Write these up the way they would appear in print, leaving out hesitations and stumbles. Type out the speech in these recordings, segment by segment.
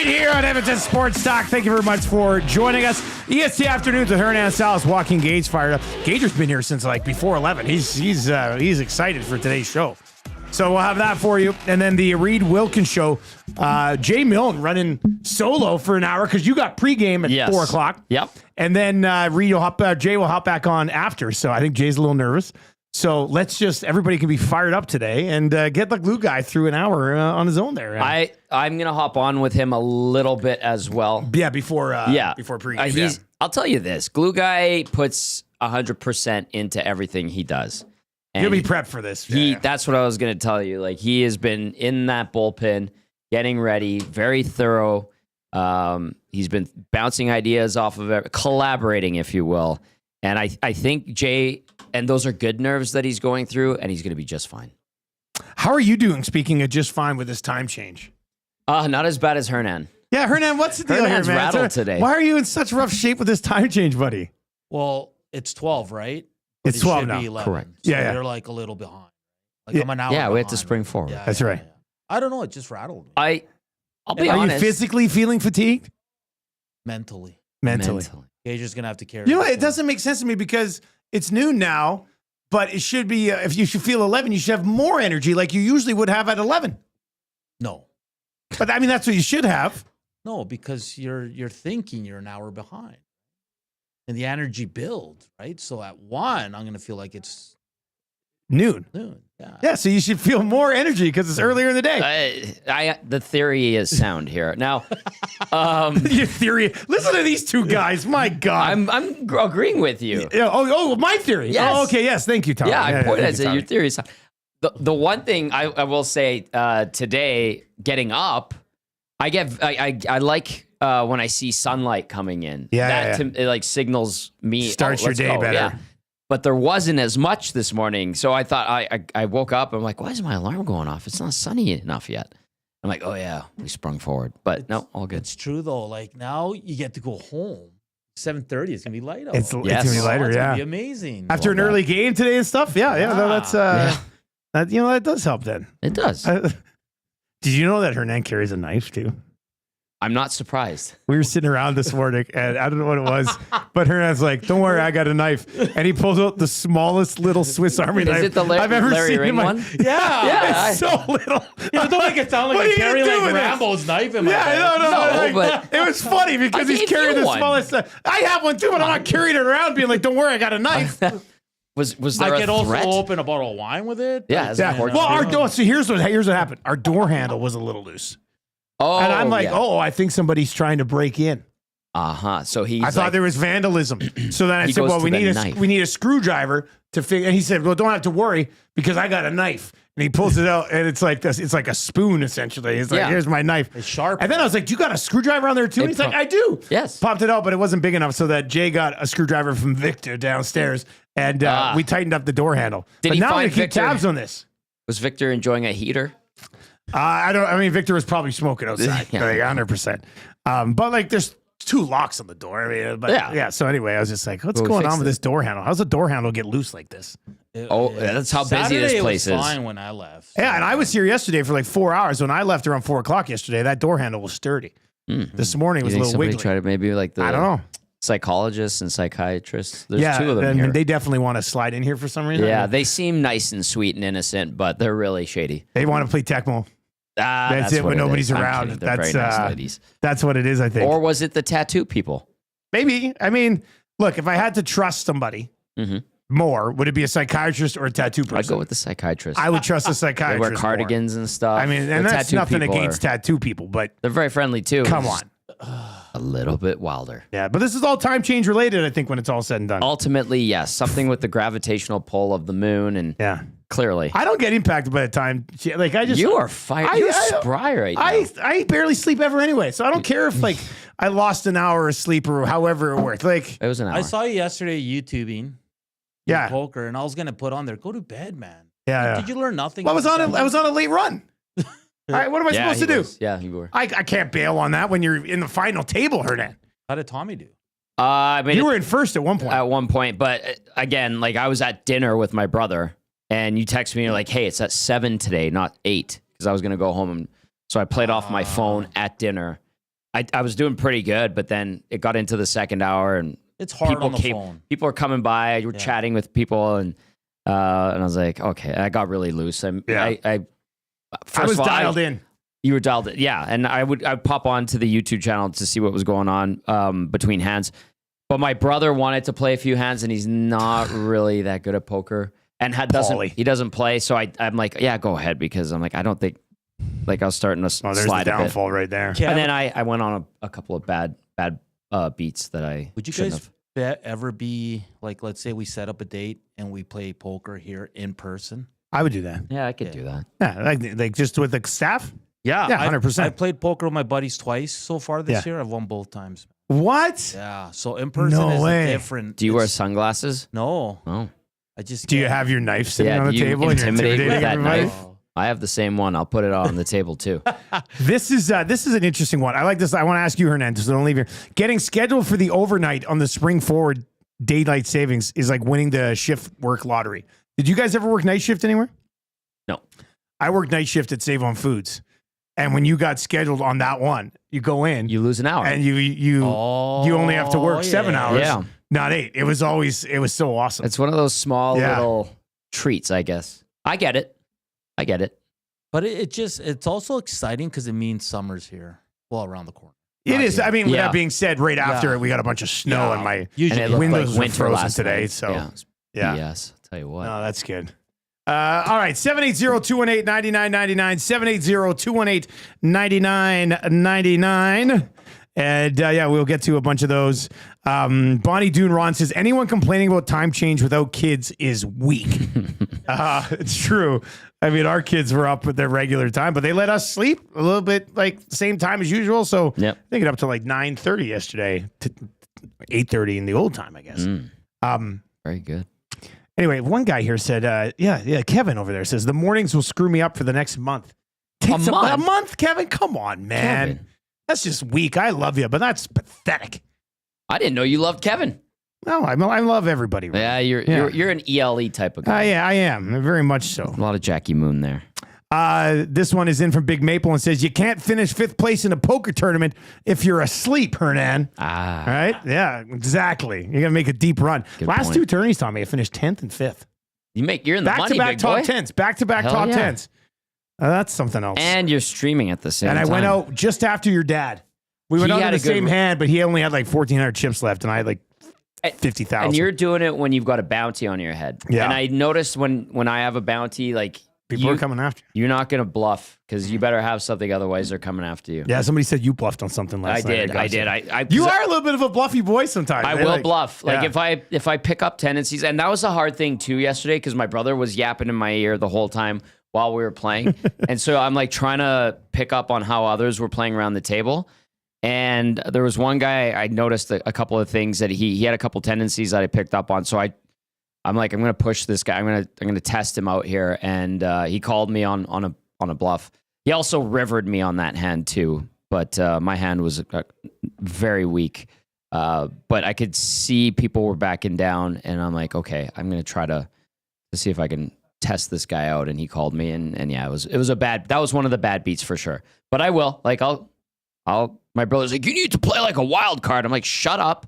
right here on Edmonton Sports Talk. Thank you very much for joining us. EST Afternoons with Hernan Salas, Walking Gage fired up. Gager's been here since like before 11. He's excited for today's show. So we'll have that for you. And then the Reed Wilkins show, Jay Milne running solo for an hour because you got pregame at 4 o'clock. Yep. And then Jay will hop back on after. So I think Jay's a little nervous. So everybody can be fired up today and get the glue guy through an hour on his own there. I'm going to hop on with him a little bit as well. Yeah, before pregame. I'll tell you this. Glue guy puts 100% into everything he does. And he'll be prepped for this. That's what I was going to tell you. Like, he has been in that bullpen, getting ready, very thorough. He's been bouncing ideas off of it, collaborating, if you will. And I think Jay, and those are good nerves that he's going through, and he's going to be just fine. How are you doing, speaking of just fine with this time change? Not as bad as Hernan. Yeah, Hernan, what's the deal Hernan's here, man? rattled today. Why are you in such rough shape with this time change, buddy? Well, it's 12, right? It's 12 now. 11, correct. So Yeah. they're like a little behind. I'm an hour Yeah, we have to behind. spring forward. Yeah, That's right. Yeah. I don't know. It just rattled me. I'll be Are honest. you physically feeling fatigued? Mentally. Mentally. Gager's going to have to carry You know what? this It doesn't make sense to me because it's noon now, but it should be, if you should feel 11, you should have more energy like you usually would have at 11. No. But I mean, that's what you should have. No, because you're thinking you're an hour behind. And the energy builds, right? So at 1, I'm going to feel like it's Noon. Yeah. Yeah, so you should feel more energy because it's earlier in the day. The theory is sound here. Now, Your theory. Listen to these two guys. My God. I'm agreeing with you. Yeah, my theory. Yes. Oh, okay. Yes. Thank you, Tom. Yeah, I pointed. I thank you, said your Tommy. theory is sound. The one thing I will say today, getting up, I like when I see sunlight coming in. Yeah, it like signals me. Starts your let's day go. better. Yeah. But there wasn't as much this morning, so I thought I woke up. I'm like, why is my alarm going off? It's not sunny enough yet. I'm like, oh yeah, we sprung forward, but no, all good. It's true, though. Like, now you get to go home. 7:30, it's going to be light out. It's going to be lighter, It's yeah. going to be amazing. After an early game today and stuff. Yeah. No, that's, Yeah. that does help then. It does. Did you know that Hernan carries a knife too? I'm not surprised. We were sitting around this morning, and I don't know what it was, but Hernan's like, "Don't worry, I got a knife," and he pulls out the smallest little Swiss Army knife it the I've ever Larry seen Ring in my. one? Yeah. It's so little. Yeah, don't make it sound What like are I you carry gonna do like with this? Rambo's knife in my Yeah, bag. no, but it was funny because I he's gave carrying you the one. smallest. I have one too, but I'm not carrying it around, being like, "Don't worry, I got a knife." was there I a could also threat? open a bottle of wine with it. Yeah, Like, as a Yeah. horse Well, our trade. door. So here's what happened. Our door handle was a little loose, Oh, and I'm like, yeah. "Oh, I think somebody's trying to break in." So he's I thought like, there was vandalism. So then I He said, goes well, to we the knife. need a screwdriver to figure. And he said, well, don't have to worry because I got a knife. And he pulls it out, and it's like this. It's like a spoon, essentially. He's like, Yeah. here's my knife. It's sharp. And then I was like, you got a screwdriver on there too? And he's like, I do. Yes. Popped it out, but it wasn't big enough so that Jay got a screwdriver from Victor downstairs, and we tightened up the door handle. Did but he now I'm find going to keep Victor? tabs on this. Was Victor enjoying a heater? I mean, Victor was probably smoking outside, Yeah. like 100%. But like, there's 2 locks on the door. I mean, but Yeah. yeah. So anyway, I was just like, what's Well, we going fixed on with it. this door handle? How's the door handle get loose like this? That's how busy Saturday this it place was is. fine when I left. Yeah, and I was here yesterday for like 4 hours. When I left around 4 o'clock yesterday, that door handle was sturdy. This morning it You was a think little somebody wiggly. tried to maybe like the I don't know. psychologists and psychiatrists? There's Yeah, 2 of them and here. they definitely want to slide in here for some reason. Yeah, they seem nice and sweet and innocent, but they're really shady. They want to play Tecmo. That's it what when nobody's is. I'm around. kidding. They're That's very nice ladies. That's what it is, I think. Or was it the tattoo people? Maybe. I mean, look, if I had to trust somebody more, would it be a psychiatrist or a tattoo person? I'd go with the psychiatrist. I would trust a They psychiatrist. wear more. cardigans and stuff. I mean, The and that's tattoo nothing people against tattoo people, but They're very friendly too. come It's on. a little bit wilder. Yeah, but this is all time change related, I think, when it's all said and done. Ultimately, yes, something with the gravitational pull of the moon, and Yeah. clearly, I don't get impacted by the time. Like, I just. you are fired. You're spry right now. I barely sleep ever anyway, so I don't care if, like, I lost an hour of sleep or however it worked. Like, It was an hour. I saw you yesterday YouTubing yeah. poker, and I was going to put on there, go to bed, man. Yeah. Did you learn nothing? Well, I was on a late run. All right, what am I supposed to do? Yeah, you were. I can't bail on that when you're in the final table, Hernan. How did Tommy do? I mean, You were in first at one point. at one point, but again, like I was at dinner with my brother, and you text me, you're like, "Hey, it's at 7 today, not 8," because I was gonna go home, and so I played off my phone at dinner, I was doing pretty good, but then it got into the second hour and It's hard on the phone. people are coming by. You were chatting with people and I was like, okay. I got really loose. I was dialed in. You were dialed in. Yeah. And I'd pop on to the YouTube channel to see what was going on between hands. But my brother wanted to play a few hands and he's not really that good at poker and he doesn't play. So I'm like, yeah, go ahead. Because I'm like, I don't think like I was starting to slide there's the downfall a bit. right there. And then I went on a couple of bad beats that I Would you shouldn't guys ever be like, let's say we set up a date and we play poker here in person? I would do that. Yeah, I could do that. Yeah, like just with the staff. Yeah, 100%. I played poker with my buddies twice so far this year. I've won both times. What? Yeah, so in person is different. Do you wear sunglasses? No. Oh. I just Do you have your knife sitting on the you table and you're intimidate with intimidating that everybody? knife? I have the same one. I'll put it on the table too. This is an interesting one. I like this. I want to ask you, Hernandez, so don't leave here. Getting scheduled for the overnight on the spring forward daylight savings is like winning the shift work lottery. Did you guys ever work night shift anywhere? No. I worked night shift at Save on Foods. And when you got scheduled on that one, you go in. You lose an hour. And you only have to work 7 hours. Yeah. Not 8. It was so awesome. It's one of those small little treats, I guess. I get it. But it's also exciting because it means summer's here. Well, around the corner. It is. I mean, with that being said, right after it, we got a bunch of snow and my windows were frozen today. Night. So, Yes. I'll tell you what. No, that's good. All right, 780-218-9999, 780-218-9999. And we'll get to a bunch of those. Bonnie Dune Ron says, anyone complaining about time change without kids is weak. It's true. I mean, our kids were up at their regular time, but they let us sleep a little bit like the same time as usual. So I think it up to like 9:30 yesterday to 8:30 in the old time, I guess. Very good. Anyway, one guy here said, Kevin over there says, the mornings will screw me up for the next month. A month, Kevin? Come on, man. Kevin. That's just weak. I love you, but that's pathetic. I didn't know you loved Kevin. No, I love everybody. Right? Yeah, you're an ELE type of guy. I am. Very much so. A lot of Jackie Moon there. This one is in from Big Maple and says, you can't finish 5th place in a poker tournament if you're asleep, Hernan. All right? Yeah, exactly. You got to make a deep run. Last 2 tourneys, Tommy, I finished 10th and 5th. You're in the money, back-to-back big boy. top 10s. Back-to-back top 10s. That's something else. And you're streaming at the same time. And I went out just after your dad. We went out in the same hand, but he only had like 1,400 chips left, and I had like 50,000. And you're doing it when you've got a bounty on your head. Yeah. And I noticed when I have a bounty, like people are coming after you. You're not going to bluff because you better have something, otherwise they're coming after you. Yeah, somebody said you bluffed on something last night. I did. You are a little bit of a bluffy boy sometimes. I will bluff. Like if I pick up tendencies, and that was a hard thing too yesterday because my brother was yapping in my ear the whole time while we were playing, and so I'm like trying to pick up on how others were playing around the table. And there was one guy I noticed a couple of things that he had a couple tendencies that I picked up on. So I'm like, I'm going to push this guy. I'm going to test him out here. And he called me on a bluff. He also rivered me on that hand too, but my hand was very weak. But I could see people were backing down, and I'm like, okay, I'm going to try to see if I can test this guy out. And he called me, and yeah, it was that was one of the bad beats for sure. But I will, like, my brother's like, you need to play like a wild card. I'm like, shut up.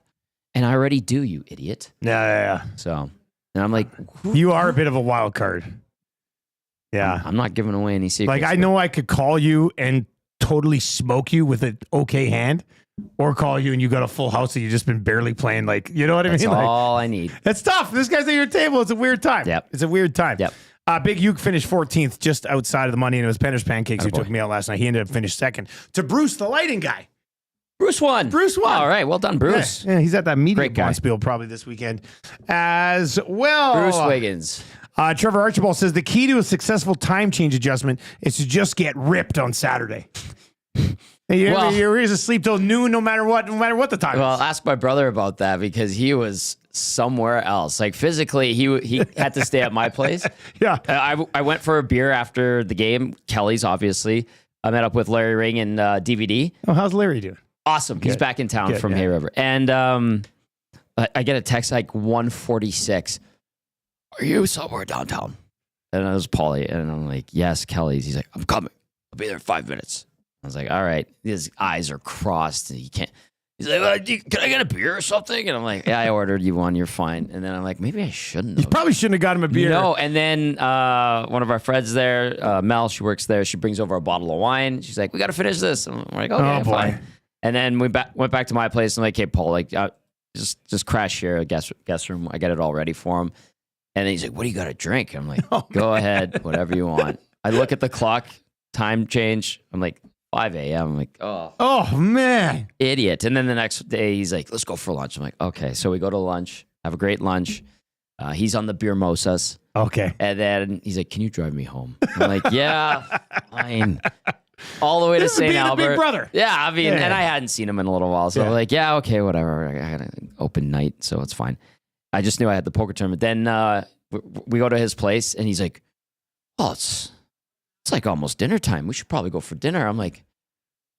And I already do, you idiot. Yeah. So, and I'm like, you are a bit of a wild card. Yeah. I'm not giving away any secrets. Like, I know I could call you and totally smoke you with an okay hand, or call you and you got a full house that you've just been barely playing. Like, you know what I mean? That's Like, all I need. That's tough. This guy's at your table. It's a weird time. Yep. It's a weird time. Yep. Big Uke finished 14th, just outside of the money, and it was Penner's Pancakes who took me out last night. He ended up finished second to Bruce, the lighting guy. Bruce won. All right. Well done, Bruce. Yeah, he's at that media Great guy. bonspiel probably this weekend as well. Bruce Wiggins. Trevor Archibald says the key to a successful time change adjustment is to just get ripped on Saturday. You're asleep till noon, no matter what the time is. Well, ask my brother about that because he was somewhere else. Like physically, he had to stay at my place. Yeah. I went for a beer after the game. Kelly's, obviously. I met up with Larry Ring and DVD. Oh, how's Larry doing? Awesome. He's back in town from Hay River. And I get a text like 1:46. Are you somewhere downtown? And it was Paulie. And I'm like, yes, Kelly's. He's like, I'm coming. I'll be there in 5 minutes. I was like, all right. His eyes are crossed, and he can't. He's like, can I get a beer or something? And I'm like, yeah, I ordered you one. You're fine. And then I'm like, maybe I shouldn't have. You probably shouldn't have got him a beer. No. And then one of our friends there, Mel, she works there. She brings over a bottle of wine. She's like, we got to finish this. And I'm like, okay, fine. And then we went back to my place. And I'm like, hey, Paul, like, just crash here, guest room. I get it all ready for him. And then he's like, what do you got to drink? I'm like, go ahead, whatever you want. I look at the clock, time change. I'm like, 5 a.m. I'm like, oh, man. Idiot. And then the next day, he's like, let's go for lunch. I'm like, okay. So we go to lunch, have a great lunch. He's on the beer mimosas. Okay. And then he's like, can you drive me home? I'm like, yeah, fine. All the way to St. Albert. Big brother. Yeah, I mean, and I hadn't seen him in a little while. So I'm like, yeah, okay, whatever. I had an open night, so it's fine. I just knew I had the poker tournament. Then we go to his place, and he's like, oh, it's like almost dinner time. We should probably go for dinner. I'm like,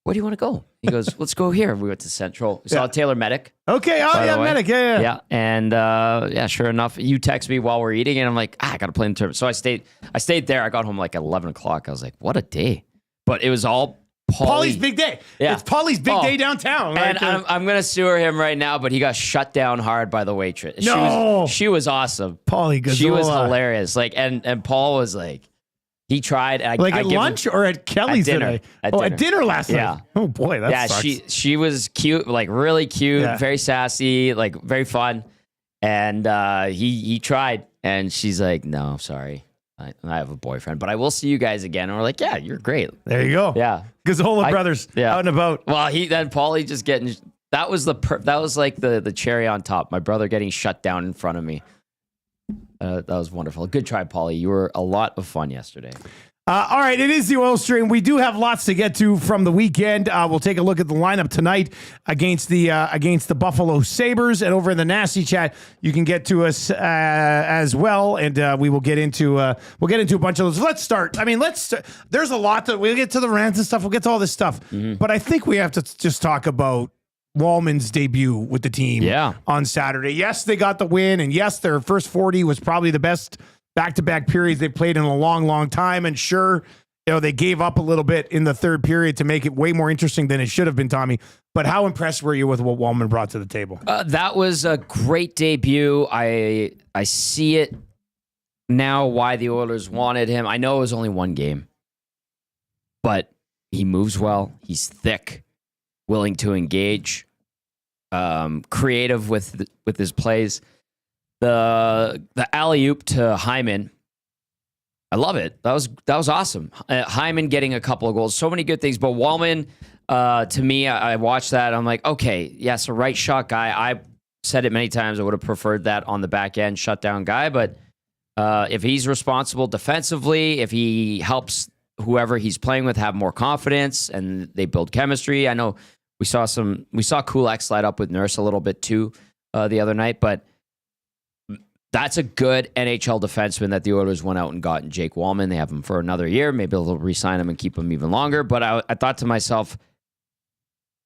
where do you want to go? He goes, let's go here. We went to Central. We saw Taylor Medic. Okay. Oh, yeah, Medic. Yeah. Yeah. And sure enough, you text me while we're eating, and I'm like, I got to play in the tournament. So I stayed there. I got home like 11 o'clock. I was like, what a day. But it was all Paulie's big day. Yeah. It's Paulie's big day downtown. And I'm going to sewer him right now, but he got shut down hard by the waitress. No. She was awesome. Paulie Gazzola. She was hilarious. Like, and Paul was like, he tried. And like at lunch or at Kelly's dinner? today? At dinner last night. Yeah. Oh boy, that sucks. She was cute, like really cute, very sassy, like very fun. And he tried, and she's like, no, sorry. I have a boyfriend, but I will see you guys again. And we're like, yeah, you're great. There you go. Yeah. Gazzola brothers out and about. Well, Paulie just getting, that was like the cherry on top. My brother getting shut down in front of me. That was wonderful. Good try, Paulie. You were a lot of fun yesterday. All right, it is the oil stream. We do have lots to get to from the weekend. We'll take a look at the lineup tonight against the Buffalo Sabres, and over in the Nasty Chat, you can get to us as well, and we will get into a bunch of those. Let's start. I mean, there's a lot that we'll get to the rants and stuff. We'll get to all this stuff, but I think we have to just talk about Walman's debut with the team on Saturday. Yes, they got the win, and yes, their first 40 was probably the best back-to-back periods they played in a long, long time. And sure, they gave up a little bit in the third period to make it way more interesting than it should have been, Tommy. But how impressed were you with what Walman brought to the table? That was a great debut. I see it now why the Oilers wanted him. I know it was only one game, but he moves well. He's thick, willing to engage, creative with his plays. The alley-oop to Hyman, I love it. That was awesome. Hyman getting a couple of goals. So many good things. But Walman, to me, I watched that. I'm like, okay, yes, a right shot guy. I said it many times. I would have preferred that on the back end shutdown guy. But if he's responsible defensively, if he helps whoever he's playing with have more confidence and they build chemistry. I know we saw Kulak slide up with Nurse a little bit too the other night, but that's a good NHL defenseman that the Oilers went out and got in Jake Walman. They have him for another year. Maybe they'll re-sign him and keep him even longer. But I thought to myself,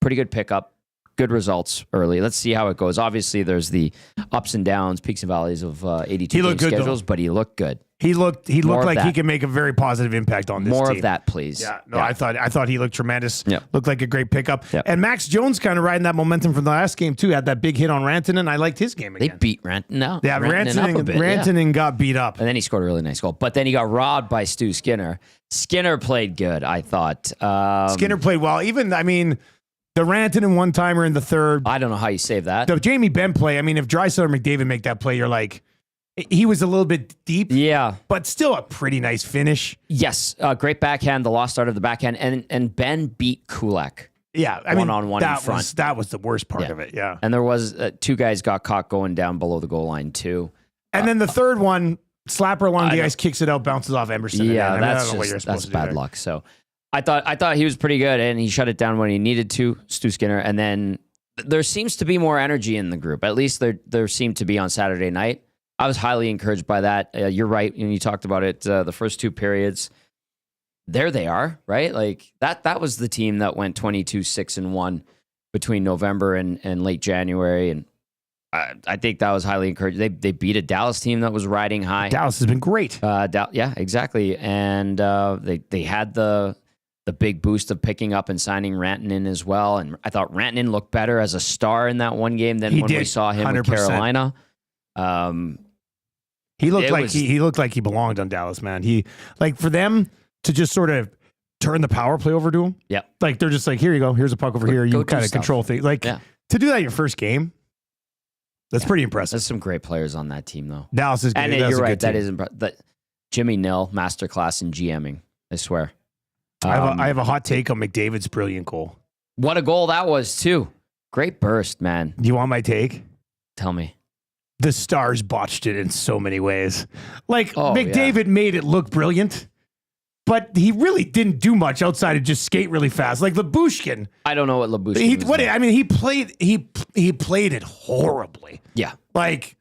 pretty good pickup, good results early. Let's see how it goes. Obviously, there's the ups and downs, peaks and valleys of 82 game schedules, but he looked good. He looked like he can make a very positive impact on this team. More of that, please. Yeah, no, yeah. I thought he looked tremendous. Yep. Looked like a great pickup. Yep. And Max Jones kind of riding that momentum from the last game too. Had that big hit on Rantanen. I liked his game again. They beat Rantanen. Yeah, Rantanen got beat up. And then he scored a really nice goal. But then he got robbed by Stu Skinner. Skinner played good, I thought. Skinner played well. Even, I mean, the Rantanen one-timer in the third. I don't know how you save that. The Jamie Benn play, I mean, if Draisaitl or McDavid make that play, you're like, he was a little bit deep. Yeah. But still a pretty nice finish. Yes. Great backhand, the lost start of the backhand. And Ben beat Kulak. Yeah. I mean, one-on-one in front. That was the worst part of it. Yeah. And there was two guys got caught going down below the goal line too. And then the third one, slapper along the ice, kicks it out, bounces off Emerson. Yeah, that's bad luck. So I thought he was pretty good, and he shut it down when he needed to, Stu Skinner. And then there seems to be more energy in the group. At least there seemed to be on Saturday night. I was highly encouraged by that. You're right, and you talked about it. The first two periods, there they are, right? Like that was the team that went 22-6-1 between November and late January, and I think that was highly encouraging. They beat a Dallas team that was riding high. Dallas has been great. Yeah, exactly. And they had the the big boost of picking up and signing Rantanen as well. And I thought Rantanen looked better as a star in that one game than we saw him 100%. With Carolina. He looked like he belonged on Dallas, man. He like for them to just sort of turn the power play over to him. Yeah. Like they're just like, here you go. Here's a puck over here. You kind of control things. Like to do that your first game, that's pretty impressive. There's some great players on that team, though. Dallas is good. And you're right. That is impressive. Jimmy Nill, masterclass in GMing. I swear. I have a hot take on McDavid's brilliant goal. What a goal that was, too. Great burst, man. Do you want my take? Tell me. The Stars botched it in so many ways. Like, McDavid made it look brilliant, but he really didn't do much outside of just skate really fast. Like Lyubushkin. I don't know what Lyubushkin he played it horribly. Yeah. Like,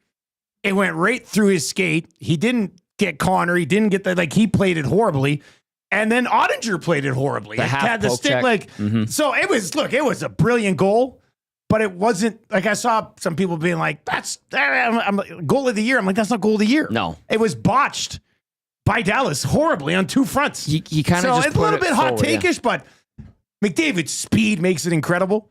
it went right through his skate. He didn't get Connor. He didn't get that. Like, he played it horribly. And then Ottinger played it horribly. The half poke stick. Check. Like, so it was a brilliant goal. But it wasn't, like I saw some people being like, that's goal of the year. I'm like, that's not goal of the year. No. It was botched by Dallas horribly on two fronts. He kind of just it's a little bit hot take-ish, but McDavid's speed makes it incredible.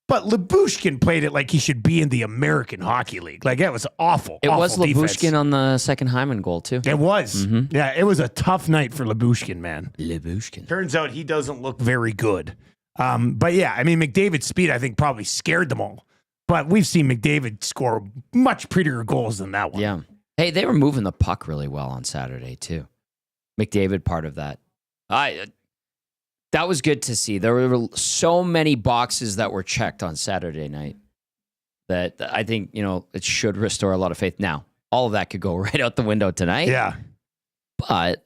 But Lyubushkin played it like he should be in the American Hockey League. Like, it was awful. It was defense. Lyubushkin on the second Hyman goal, too. It was. Yeah, it was a tough night for Lyubushkin, man. Lyubushkin. Turns out he doesn't look very good. But yeah, I mean, McDavid's speed, I think, probably scared them all. But we've seen McDavid score much prettier goals than that one. Yeah. Hey, they were moving the puck really well on Saturday, too. McDavid, part of that. That was good to see. There were so many boxes that were checked on Saturday night that I think, it should restore a lot of faith. Now, all of that could go right out the window tonight. Yeah. But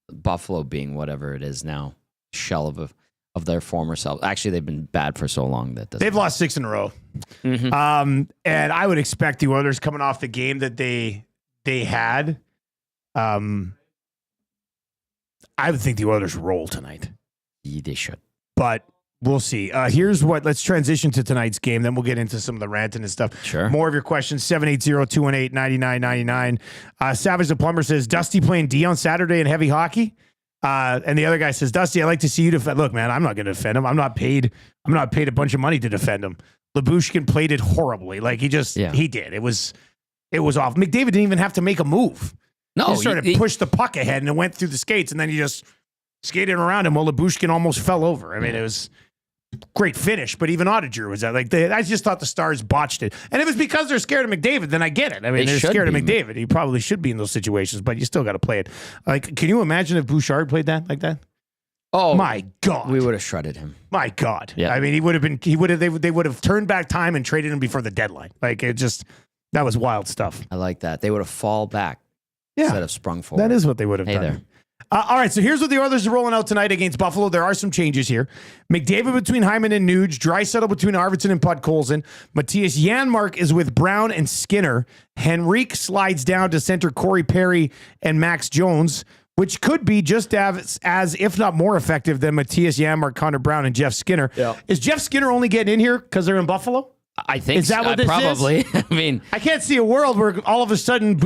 Buffalo being whatever it is now, shell of their former self. Actually, they've been bad for so long that they've lost 6 in a row. And I would expect the Oilers coming off the game that they had. I would think the Oilers roll tonight. Yeah, they should. But we'll see. Let's transition to tonight's game. Then we'll get into some of the ranting and stuff. Sure. More of your questions, 780-218-9999. Savage the Plumber says, Dusty playing D on Saturday in heavy hockey. And the other guy says, Dusty, I'd like to see you defend. Look, man, I'm not going to defend him. I'm not paid a bunch of money to defend him. Lyubushkin played it horribly. Like he did. It was off. McDavid didn't even have to make a move. No, he started to push the puck ahead and it went through the skates and then he just skated around him while Lyubushkin almost fell over. I mean, it was great finish, but even Ottinger was that. Like I just thought the Stars botched it. And if it's because they're scared of McDavid, then I get it. I mean, they're scared of McDavid. He probably should be in those situations, but you still got to play it. Like, can you imagine if Bouchard played that like that? Oh my God. We would have shredded him. My God. Yeah. I mean, they would have turned back time and traded him before the deadline. Like that was wild stuff. I like that. They would have fall back instead of sprung forward. That is what they would have done. There. All right, so here's what the Oilers are rolling out tonight against Buffalo. There are some changes here. McDavid between Hyman and Nuge. Draisaitl between Arvidsson and Podkolzin. Matthias Janmark is with Brown and Skinner. Henrique slides down to center Corey Perry and Max Jones, which could be just as if not more effective than Matthias Janmark, Connor Brown, and Jeff Skinner. Yeah. Is Jeff Skinner only getting in here because they're in Buffalo? I think is that what this probably. is? I mean, I can't see a world where all of a sudden,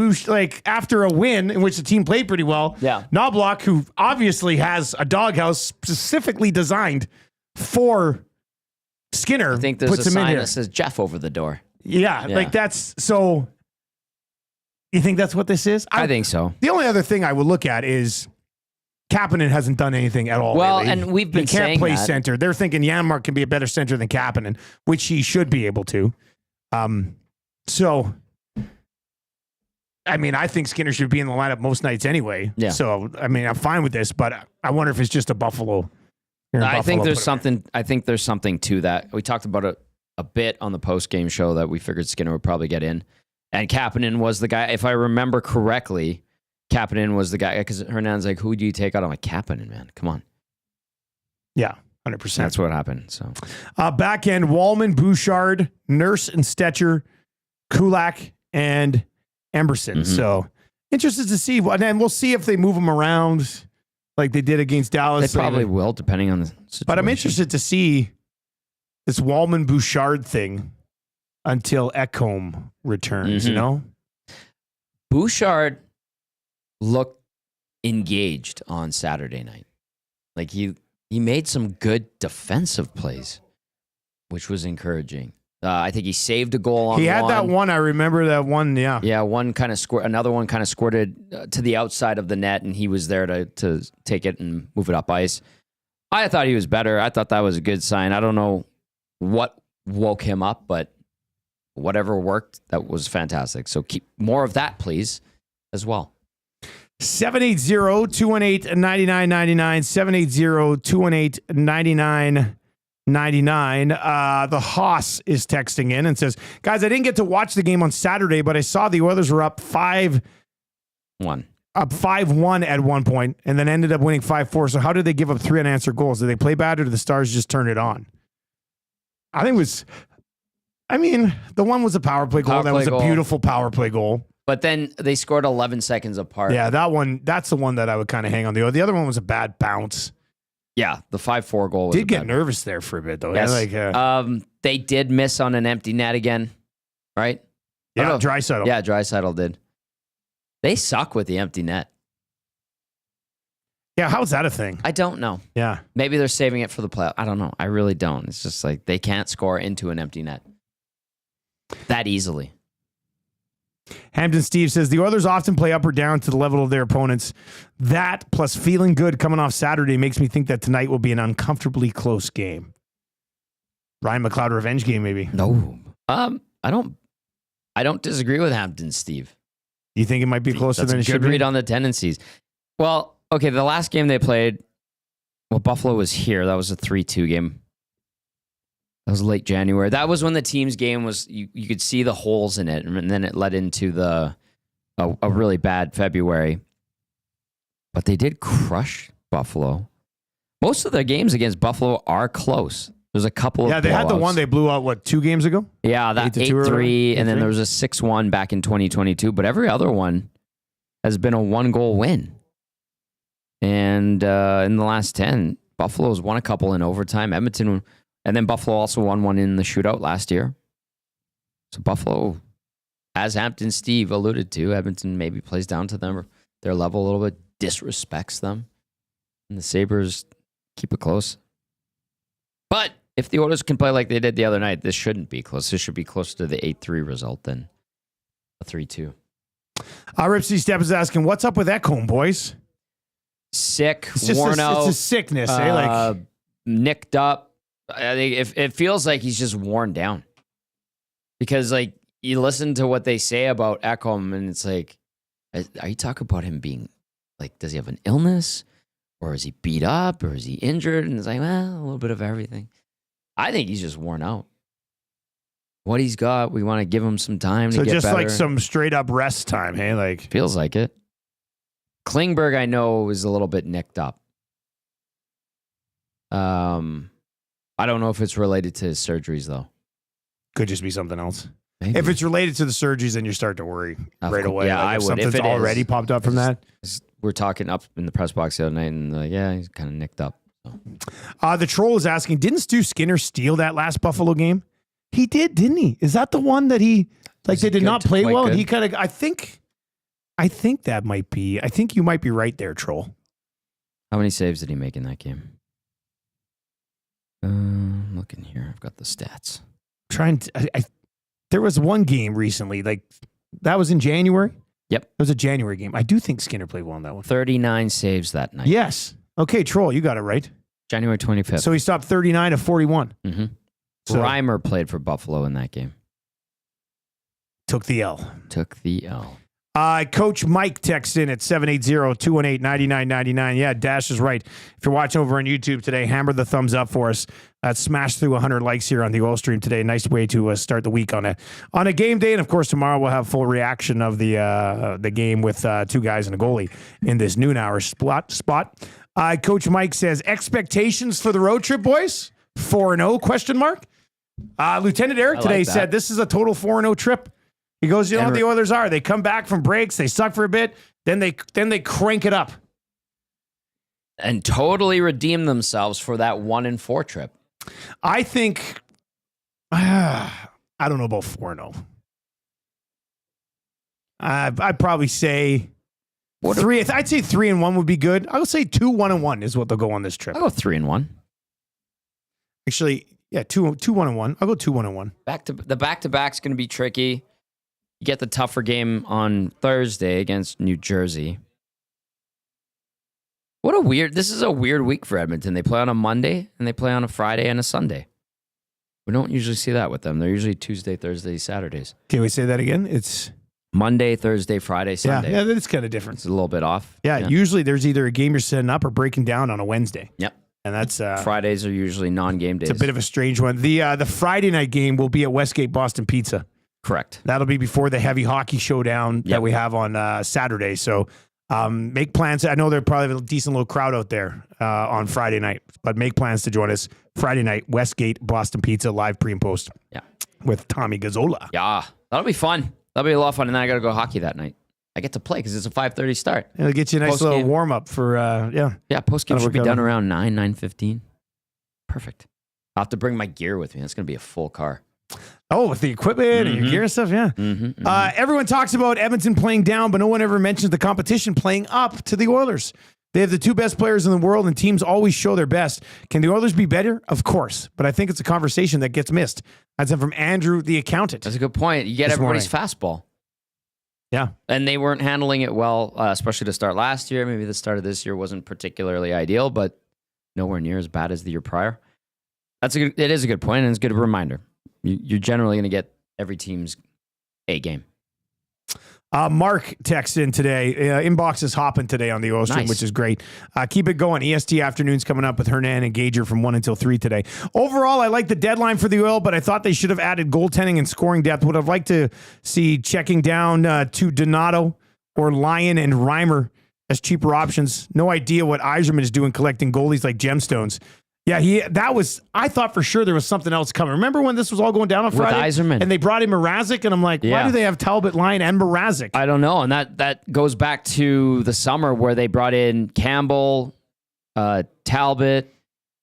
after a win in which the team played pretty well, Knobloch, who obviously has a doghouse specifically designed for Skinner, I think there's puts a him in sign here. that says Jeff over the door. Yeah, like that's so. You think that's what this is? I think so. The only other thing I would look at is Kapanen hasn't done anything at all. Well, really. and we've been he can't saying play that. center. They're thinking Janmark can be a better center than Kapanen, which he should be able to. So, I mean, I think Skinner should be in the lineup most nights anyway. Yeah. So, I mean, I'm fine with this, but I wonder if it's just a Buffalo. I think there's something. I think there's something to that. We talked about it a bit on the post game show that we figured Skinner would probably get in, and Kapanen was the guy. If I remember correctly, Kapanen was the guy because Hernan's like, "Who do you take out?" I'm like, "Kapanen, man, come on." Yeah, 100%. That's what happened. So, back end: Walman, Bouchard, Nurse, and Stetcher, Kulak, and Emberson. So interested to see, and then we'll see if they move them around like they did against Dallas. They probably will, depending on the situation. But I'm interested to see this Walman Bouchard thing until Ekholm returns. You know, Bouchard looked engaged on Saturday night. Like he he made some good defensive plays, which was encouraging. I think he saved a goal on one. He had that one. I remember that one. Yeah. Yeah, one kind of squirt. Another one kind of squirted to the outside of the net, and he was there to take it and move it up ice. I thought he was better. I thought that was a good sign. I don't know what woke him up, but whatever worked, that was fantastic. So keep more of that, please, as well. 780-218-9999. 780-218-9999. The Haas is texting in and says, guys, I didn't get to watch the game on Saturday, but I saw the Oilers were up 5-1 at one point and then ended up winning 5-4. So how did they give up 3 unanswered goals? Did they play bad or did the Stars just turn it on? I think the one was a power play goal. That was a beautiful power play goal. But then they scored 11 seconds apart. Yeah, that's the one that I would kind of hang on. The other one was a bad bounce. Yeah, the 5-4 goal was did get nervous there for a bit, though. Yes. Yeah, they did miss on an empty net again, right? Yeah, Draisaitl. Yeah, Draisaitl did. They suck with the empty net. Yeah, how's that a thing? I don't know. Yeah. Maybe they're saving it for the playoff. I don't know. I really don't. It's just like they can't score into an empty net that easily. Hampton Steve says, the Oilers often play up or down to the level of their opponents. That plus feeling good coming off Saturday makes me think that tonight will be an uncomfortably close game. Ryan McLeod revenge game, maybe. No. I don't disagree with Hampton Steve. You think it might be closer than it should be? Good read on the tendencies. Well, okay, the last game they played, Buffalo was here. That was a 3-2 game. That was late January. That was when the team's game was, you could see the holes in it, and then it led into a really bad February. But they did crush Buffalo. Most of their games against Buffalo are close. There's a couple of they had the one they blew out, 2 games ago? Yeah, that 8-3, and then there was a 6-1 back in 2022. But every other one has been a 1-goal win. And in the last 10, Buffalo's won a couple in overtime. Edmonton, and then Buffalo also won one in the shootout last year. So Buffalo, as Hampton Steve alluded to, Edmonton maybe plays down to them, or their level a little bit, disrespects them. And the Sabres keep it close. But if the Oilers can play like they did the other night, this shouldn't be close. This should be closer to the 8-3 result than a 3-2. Ripsy Step is asking, what's up with Ekholm, boys? Sick, worn out. It's a sickness, eh? Nicked up. I think it feels like he's just worn down. Because, you listen to what they say about Ekholm, and it's like, are you talking about him being, does he have an illness? Or is he beat up? Or is he injured? And it's like, well, a little bit of everything. I think he's just worn out. What he's got, we want to give him some time to get better. So just some straight up rest time, hey? Feels like it. Klingberg, I know, is a little bit nicked up. I don't know if it's related to his surgeries, though. Could just be something else. Maybe. If it's related to the surgeries, then you start to worry right away. Yeah, I would. Something's already popped up from that. We're talking up in the press box the other night, and he's kind of nicked up. So. The troll is asking, didn't Stu Skinner steal that last Buffalo game? He did, didn't he? Is that the one that he they did not play well? And he kind of, I think that might be. I think you might be right there, troll. How many saves did he make in that game? Looking here, I've got the stats. There was one game recently, that was in January. Yep, it was a January game. I do think Skinner played well in that one. 39 saves that night. Yes. Okay, troll, you got it right. January 25th. So he stopped 39 of 41. Mm-hmm. So Reimer played for Buffalo in that game. Took the L. Coach Mike texts in at 780-218-9999. Yeah, Dash is right. If you're watching over on YouTube today, hammer the thumbs up for us. Smash through 100 likes here on the Oil Stream today. Nice way to start the week on a game day. And, of course, tomorrow we'll have full reaction of the game with 2 guys and a goalie in this noon hour spot. Coach Mike says, expectations for the road trip, boys? 4-0, question mark? Lieutenant Eric today said this is a total 4-0 trip. He goes, you know what the Oilers are? They come back from breaks, they suck for a bit, then they crank it up. And totally redeem themselves for that 1-4 trip. I think, I don't know about 4-0. I'd probably say Three. I'd say 3-1 would be good. I would say 2-1-1 is what they'll go on this trip. I'll go 3-1. Actually, yeah, 2-1-1. I'll go 2-1-1. Back-to-back's going to be tricky. You get the tougher game on Thursday against New Jersey. This is a weird week for Edmonton. They play on a Monday and they play on a Friday and a Sunday. We don't usually see that with them. They're usually Tuesday, Thursday, Saturdays. Can we say that again? It's Monday, Thursday, Friday, Sunday. Yeah, that's kind of different. It's a little bit off. Yeah, usually there's either a game you're setting up or breaking down on a Wednesday. Yep. And that's Fridays are usually non-game days. It's a bit of a strange one. The Friday night game will be at Westgate Boston Pizza. Correct. That'll be before the heavy hockey showdown that we have on Saturday. So make plans. I know there'll probably have a decent little crowd out there on Friday night, but make plans to join us Friday night, Westgate Boston Pizza, live pre and post. Yeah. With Tommy Gazzola. Yeah. That'll be fun. That'll be a lot of fun. And then I got to go hockey that night. I get to play because it's a 5:30 start. It'll get you a nice little warm up for, Yeah, post-game should be done around 9:15. Perfect. I'll have to bring my gear with me. That's going to be a full car. Oh, with the equipment and your gear and stuff, yeah. Everyone talks about Edmonton playing down, but no one ever mentions the competition playing up to the Oilers. They have the two best players in the world, and teams always show their best. Can the Oilers be better? Of course, but I think it's a conversation that gets missed. That's from Andrew, the accountant. That's a good point. You get everybody's fastball. Yeah. And they weren't handling it well, especially to start last year. Maybe the start of this year wasn't particularly ideal, but nowhere near as bad as the year prior. It is a good point, and it's a good reminder. You're generally going to get every team's A game. Mark texted in today. Inbox is hopping today on the Oil Stream, which is great. Keep it going. EST afternoons coming up with Hernan and Gager from 1 until 3 today. Overall, I like the deadline for the Oil, but I thought they should have added goaltending and scoring depth. Would have liked to see checking down to Donato or Lyon and Reimer as cheaper options. No idea what Yzerman is doing collecting goalies like gemstones. Yeah, I thought for sure there was something else coming. Remember when this was all going down on Friday? With Yzerman. And they brought in Mrazek, and I'm like, why do they have Talbot, Lyon, and Mrazek? I don't know. And that goes back to the summer where they brought in Campbell, Talbot,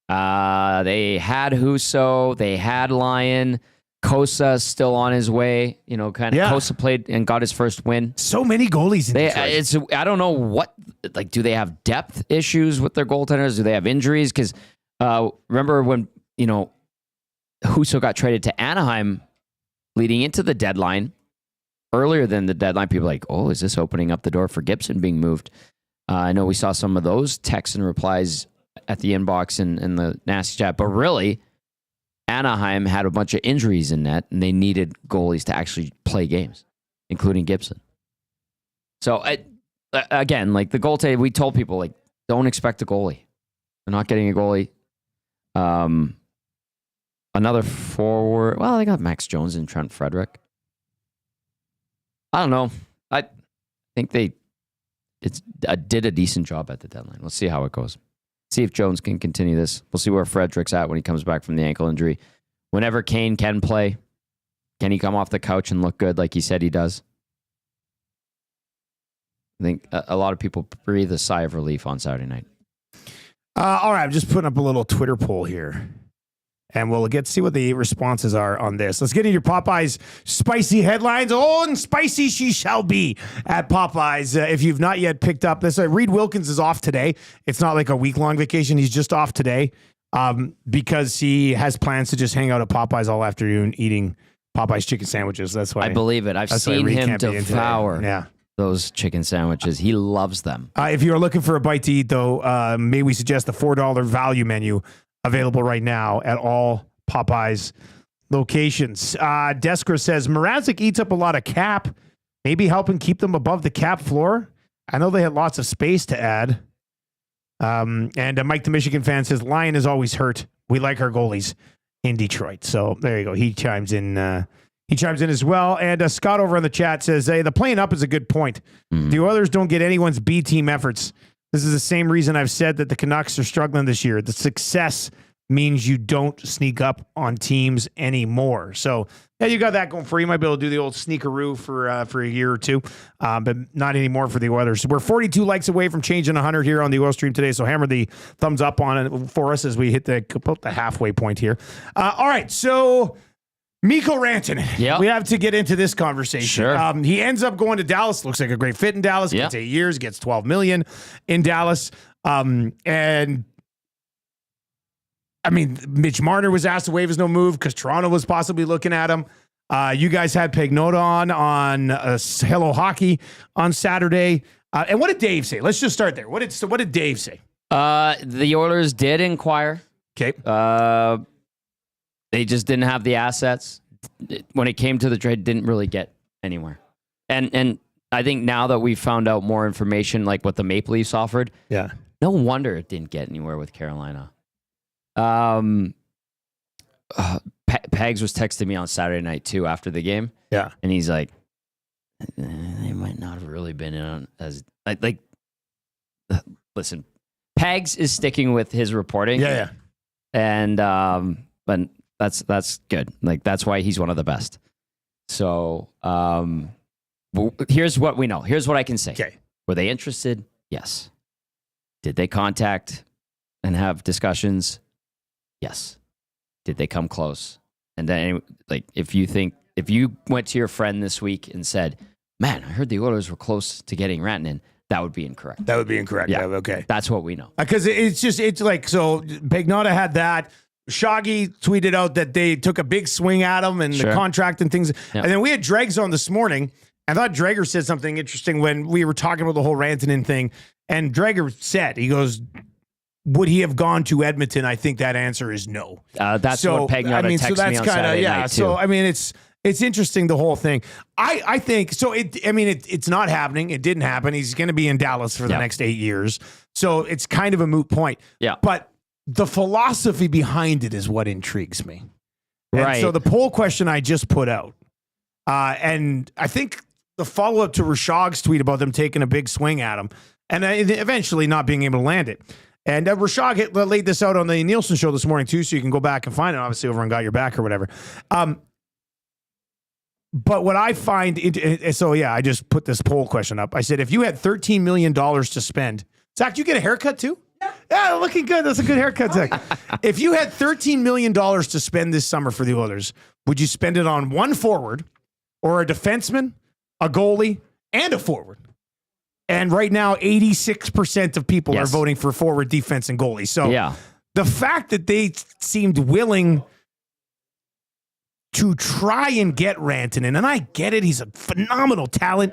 they had Husso, they had Lyon, Kosa still on his way. Kosa played and got his first win. So many goalies in Detroit. I don't know do they have depth issues with their goaltenders? Do they have injuries? Because remember when, Husso got traded to Anaheim leading into the deadline, earlier than the deadline, people were like, oh, is this opening up the door for Gibson being moved? I know we saw some of those texts and replies at the inbox and the nasty chat, but really, Anaheim had a bunch of injuries in net, and they needed goalies to actually play games, including Gibson. So, again, like the goaltender, we told people, don't expect a goalie. They're not getting a goalie. Another forward. Well, they got Max Jones and Trent Frederick. I don't know. I think they did a decent job at the deadline. Let's see how it goes. See if Jones can continue this. We'll see where Frederick's at when he comes back from the ankle injury. Whenever Kane can play, can he come off the couch and look good like he said he does? I think a lot of people breathe a sigh of relief on Saturday night. All right, I'm just putting up a little Twitter poll here, and we'll see what the responses are on this. Let's get into your Popeyes spicy headlines. Oh, and spicy she shall be at Popeyes. If you've not yet picked up this, Reed Wilkins is off today. It's not like a week-long vacation. He's just off today because he has plans to just hang out at Popeyes all afternoon eating Popeyes chicken sandwiches. That's why I believe it. I've seen him devour those chicken sandwiches. He loves them. If you are looking for a bite to eat, though, may we suggest the $4 value menu available right now at all Popeyes locations. Deskra says, Mrazek eats up a lot of cap, maybe helping keep them above the cap floor. I know they had lots of space to add. And Mike, the Michigan fan, says, Lyon is always hurt. We like our goalies in Detroit. So there you go. He chimes in. He chimes in as well. And Scott over in the chat says, hey, the playing up is a good point. The Oilers don't get anyone's B team efforts. This is the same reason I've said that the Canucks are struggling this year. The success means you don't sneak up on teams anymore. So, yeah, you got that going for you. You might be able to do the old sneakeroo for a year or two, but not anymore for the Oilers. We're 42 likes away from changing 100 here on the Oil Stream today, so hammer the thumbs up on it for us as we hit about the halfway point here. All right, so Mikko Rantanen. Yep. We have to get into this conversation. Sure. He ends up going to Dallas. Looks like a great fit in Dallas. Gets 8 years. Gets $12 million in Dallas. And I mean, Mitch Marner was asked to waive his no move because Toronto was possibly looking at him. You guys had Pagnotta on Hello Hockey on Saturday. And what did Dave say? Let's just start there. What did Dave say? The Oilers did inquire. Okay. They just didn't have the assets. When it came to the trade, didn't really get anywhere. And I think now that we've found out more information, like what the Maple Leafs offered, no wonder it didn't get anywhere with Carolina. Pags was texting me on Saturday night too after the game. Yeah. And he's like, they might not have really been in on as like listen, Pags is sticking with his reporting. Yeah. And but that's good. Like that's why he's one of the best. So here's what we know. Here's what I can say. Okay. Were they interested? Yes. Did they contact and have discussions? Yes. Did they come close? And then, like, if you went to your friend this week and said, man, I heard the Oilers were close to getting Rantanen, that would be incorrect. That would be incorrect. Yeah. Okay. That's what we know. Because it's like, so Pagnotta had that. Shoggy tweeted out that they took a big swing at him and the contract and things. Yeah. And then we had Dregs on this morning. I thought Dreger said something interesting when we were talking about the whole Rantanen thing. And Dreger said, he goes, would he have gone to Edmonton? I think that answer is no. That's what Pagnotta texted me on Saturday night too. So, I mean, it's interesting, the whole thing. I think, so it's not happening. It didn't happen. He's going to be in Dallas for the next 8 years. So it's kind of a moot point. Yeah. But the philosophy behind it is what intrigues me. Right. And so the poll question I just put out, and I think the follow-up to Rashog's tweet about them taking a big swing at him and eventually not being able to land it. And Rashog laid this out on the Nielsen show this morning too, so you can go back and find it, obviously, over on Got Your Back or whatever. But what I find, I just put this poll question up. I said, if you had $13 million to spend, Zach, you get a haircut too? Yeah, looking good. That's a good haircut, Zach. If you had $13 million to spend this summer for the Oilers, would you spend it on one forward or a defenseman, a goalie, and a forward? And right now, 86% of people are voting for forward, defense, and goalie. So the fact that they seemed willing to try and get Rantanen, and I get it, he's a phenomenal talent,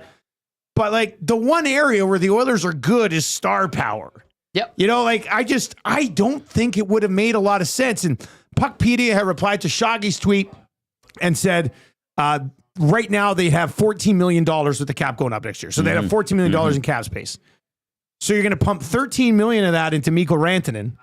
but like the one area where the Oilers are good is star power. Yep. You know, like I don't think it would have made a lot of sense. And Puckpedia had replied to Shoggy's tweet and said, right now they have $14 million with the cap going up next year. So they have $14 million in cap space. So you're going to pump $13 million of that into Mikko Rantanen.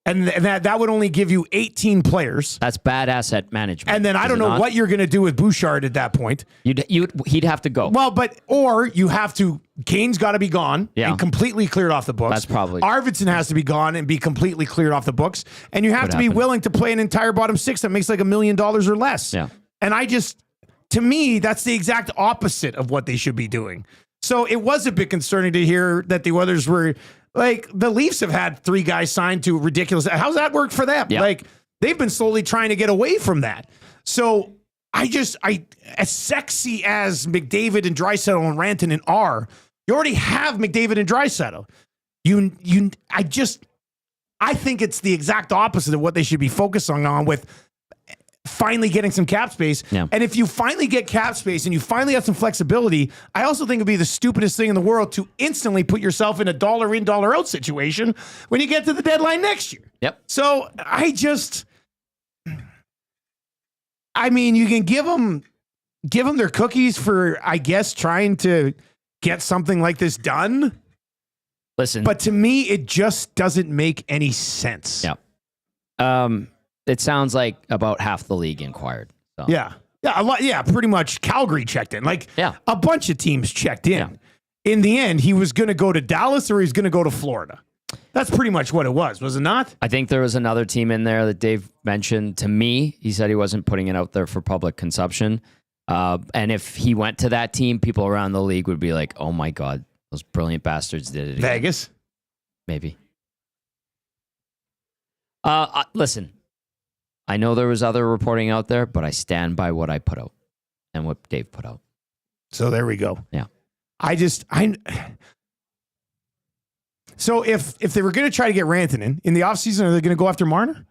And that would only give you 18 players. That's bad asset management. And then I don't know what you're going to do with Bouchard at that point. He'd have to go. Well, or you have to, Kane's got to be gone and completely cleared off the books. That's probably Arvidsson has to be gone and be completely cleared off the books. And you have to be willing to play an entire bottom six that makes like $1 million or less. Yeah. And to me, that's the exact opposite of what they should be doing. So it was a bit concerning to hear that the Oilers were, like, the Leafs have had 3 guys signed to ridiculous. How's that worked for them? Yeah. Like, they've been slowly trying to get away from that. So as sexy as McDavid and Draisaitl and Rantanen are, you already have McDavid and Draisaitl. I think it's the exact opposite of what they should be focusing on with finally getting some cap space. Yeah. And if you finally get cap space and you finally have some flexibility, I also think it'd be the stupidest thing in the world to instantly put yourself in a dollar in, dollar out situation when you get to the deadline next year. Yep. So you can give them their cookies for, I guess, trying to get something like this done. Listen. But to me, it just doesn't make any sense. Yeah. It sounds like about half the league inquired. So. Yeah. Yeah, a lot. Yeah, pretty much. Calgary checked in. A bunch of teams checked in. Yeah. In the end, he was going to go to Dallas or he's going to go to Florida. That's pretty much what it was it not? I think there was another team in there that Dave mentioned to me. He said he wasn't putting it out there for public consumption. And if he went to that team, people around the league would be like, oh my God, those brilliant bastards did it again. Vegas? Maybe. Listen. I know there was other reporting out there, but I stand by what I put out and what Dave put out. So there we go. Yeah. So if they were going to try to get Rantanen in the offseason, are they going to go after Marner?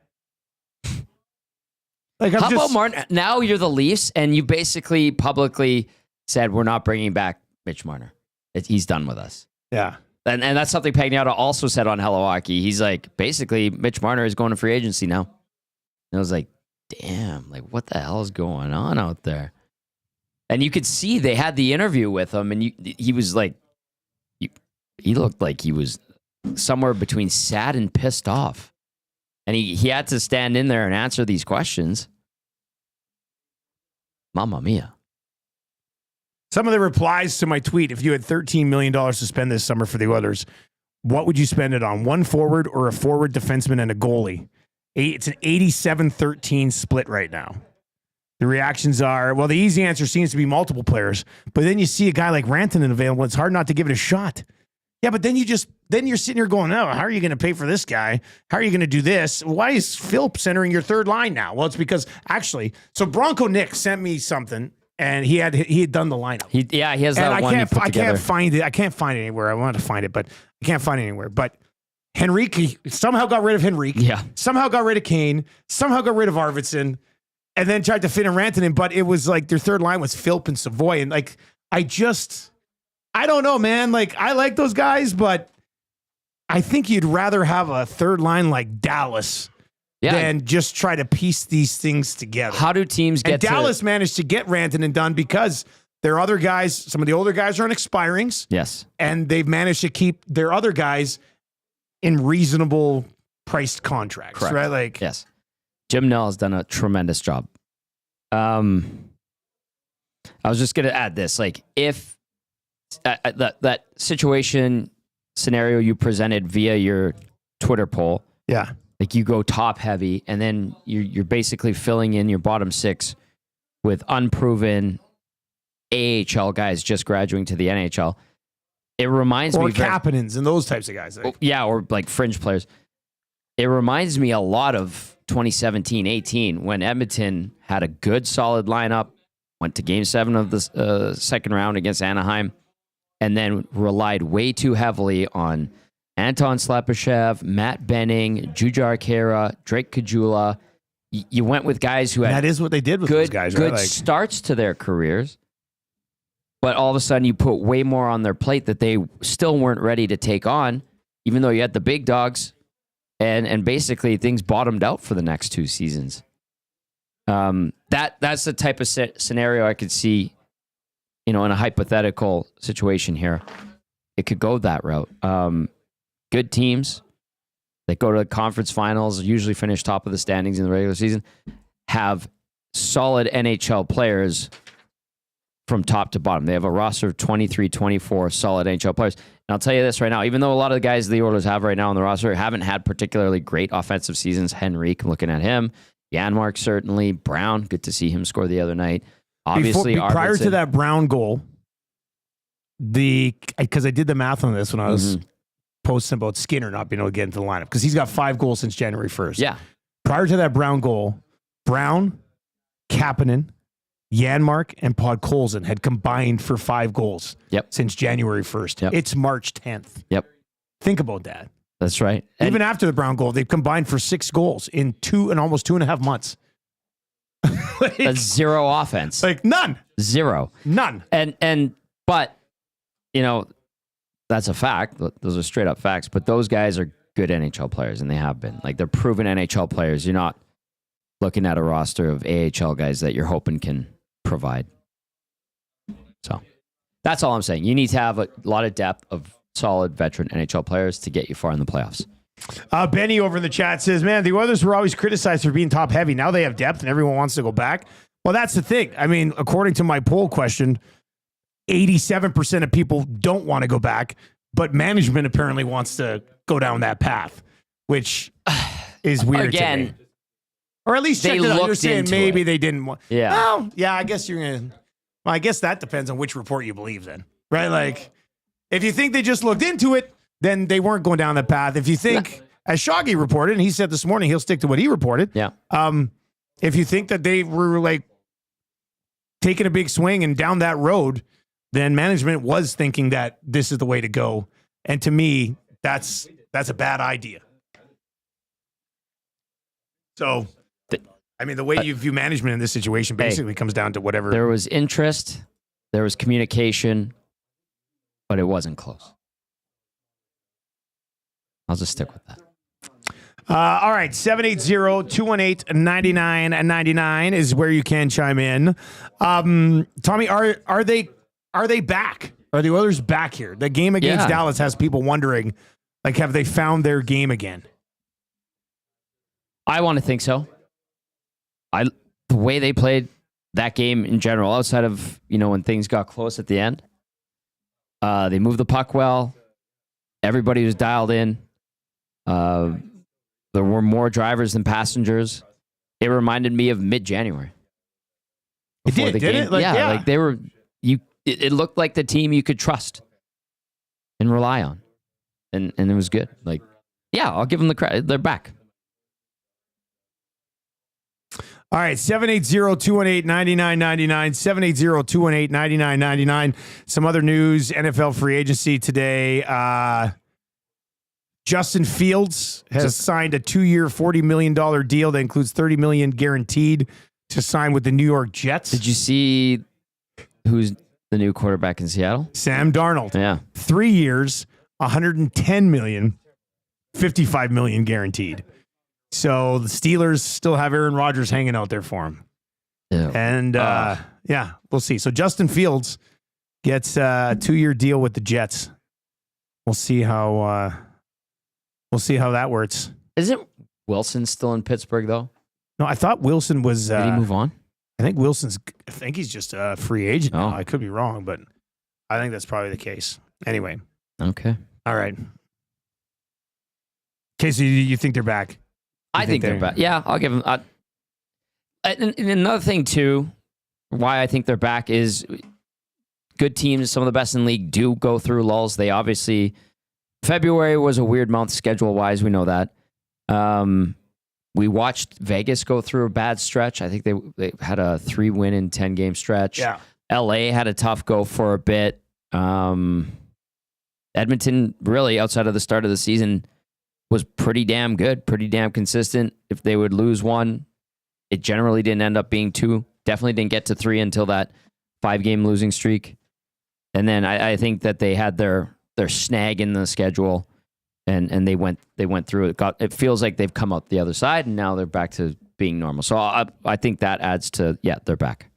How about Marner? Now you're the Leafs, and you basically publicly said we're not bringing back Mitch Marner. He's done with us. Yeah. And that's something Pagnotta also said on Hello Hockey. He's like, basically, Mitch Marner is going to free agency now. And I was like, damn, like what the hell is going on out there? And you could see they had the interview with him, and he was like, he looked like he was somewhere between sad and pissed off. And he had to stand in there and answer these questions. Mamma mia. Some of the replies to my tweet, if you had $13 million to spend this summer for the Oilers, what would you spend it on? One forward or a forward defenseman and a goalie? It's an 87-13 split right now. The reactions are, well, the easy answer seems to be multiple players, but then you see a guy like Rantanen available. It's hard not to give it a shot. Yeah, but then you're sitting here going, oh, how are you going to pay for this guy? How are you going to do this? Why is Philp centering your third line now? Well, it's because so Bronco Nick sent me something, and he had done the lineup. He has that one he put together. I can't find it. I can't find it anywhere. I wanted to find it, but I can't find it anywhere. But Henrique somehow got rid of Henrique. Yeah. Somehow got rid of Kane. Somehow got rid of Arvidsson, and then tried to fit in Rantanen. But it was like their third line was Philp and Savoy, and like I don't know, man. Like I like those guys, but I think you'd rather have a third line like Dallas. Than just try to piece these things together. How do teams get Dallas managed to get Rantanen done because their other guys, some of the older guys are on expirings. Yes. And they've managed to keep their other guys in reasonable priced contracts. Correct. Right? Like, yes. Jim Nell has done a tremendous job. I was just going to add this. Like, if that situation scenario you presented via your Twitter poll. Yeah. Like you go top heavy, and then you're basically filling in your bottom six with unproven AHL guys just graduating to the NHL. It reminds me or Kapanens and those types of guys. Like. Yeah, or like fringe players. It reminds me a lot of 2017-18 when Edmonton had a good, solid lineup, went to Game 7 of the second round against Anaheim, and then relied way too heavily on Anton Slepyshev, Matt Benning, Jujhar Khaira, Drake Gazzola. You went with guys who had that is what they did with those guys, right? Good starts to their careers, but all of a sudden you put way more on their plate that they still weren't ready to take on, even though you had the big dogs, and basically things bottomed out for the next two seasons. That's the type of scenario I could see, in a hypothetical situation here. It could go that route. Good teams that go to the conference finals, usually finish top of the standings in the regular season, have solid NHL players from top to bottom. They have a roster of 23, 24 solid NHL players. And I'll tell you this right now, even though a lot of the guys the Oilers have right now on the roster haven't had particularly great offensive seasons, Henrique, I'm looking at him, Janmark certainly, Brown, good to see him score the other night. Obviously, prior to that Brown goal, because I did the math on this when I was posting about Skinner not being able to get into the lineup, because he's got 5 goals since January 1st. Yeah. Prior to that Brown goal, Brown, Kapanen, Janmark, and Podkolzin had combined for 5 goals since January 1st. Yep. It's March 10th. Yep. Think about that. That's right. Even after the Brown goal, they've combined for 6 goals in almost 2.5 months. That's zero offense. Like none. Zero. None. But that's a fact. Those are straight up facts. But those guys are good NHL players, and they have been. Like, they're proven NHL players. You're not looking at a roster of AHL guys that you're hoping can provide. So that's all I'm saying. You need to have a lot of depth of solid veteran NHL players to get you far in the playoffs. Benny over in the chat says, man, the Oilers were always criticized for being top heavy. Now they have depth and everyone wants to go back. Well, that's the thing. I mean, according to my poll question, 87% of people don't want to go back, but management apparently wants to go down that path, which is weird to me. Or at least check it out. You're saying maybe they didn't want. Yeah. Well, yeah, I guess you're going to. Well, I guess that depends on which report you believe then, right? Like, if you think they just looked into it, then they weren't going down that path. If you think, as Shoggy reported, and he said this morning he'll stick to what he reported. Yeah. If you think that they were like taking a big swing and down that road, then management was thinking that this is the way to go. And to me, that's a bad idea. So, I mean, the way you view management in this situation basically comes down to whatever. There was interest, there was communication, but it wasn't close. I'll just stick with that. All right, 780-218-9999 is where you can chime in. Tommy, are they back? Are the Oilers back here? The game against Dallas has people wondering, like, have they found their game again? I want to think so. The way they played that game in general, outside of, when things got close at the end, they moved the puck well. Everybody was dialed in. There were more drivers than passengers. It reminded me of mid-January. It did, didn't it? Like they were. It looked like the team you could trust and rely on, and it was good. Like, I'll give them the credit. They're back. All right, 780-218-9999, 780-218-9999. Some other news, NFL free agency today. Justin Fields has signed a 2-year, $40 million deal that includes $30 million guaranteed to sign with the New York Jets. Did you see who's the new quarterback in Seattle? Sam Darnold. Yeah. 3 years, $110 million, $55 million guaranteed. So the Steelers still have Aaron Rodgers hanging out there for him. Ew. And we'll see. So Justin Fields gets a 2-year deal with the Jets. We'll see how that works. Isn't Wilson still in Pittsburgh though? No, I thought Wilson was. Did he move on? I think he's just a free agent now. I could be wrong, but I think that's probably the case. Anyway. Okay. All right. Okay, so you think they're back? I think they're back. Yeah, I'll give them. And another thing, too, why I think they're back is good teams, some of the best in the league, do go through lulls. They obviously... February was a weird month schedule-wise. We know that. We watched Vegas go through a bad stretch. I think they had a 3-win in 10-game stretch. Yeah. LA had a tough go for a bit. Edmonton, really, outside of the start of the season, was pretty damn good, pretty damn consistent. If they would lose one, it generally didn't end up being 2. Definitely didn't get to 3 until that 5-game losing streak. And then I think that they had their snag in the schedule, and they went through it. It feels like they've come out the other side, and now they're back to being normal. So I think that adds to, they're back.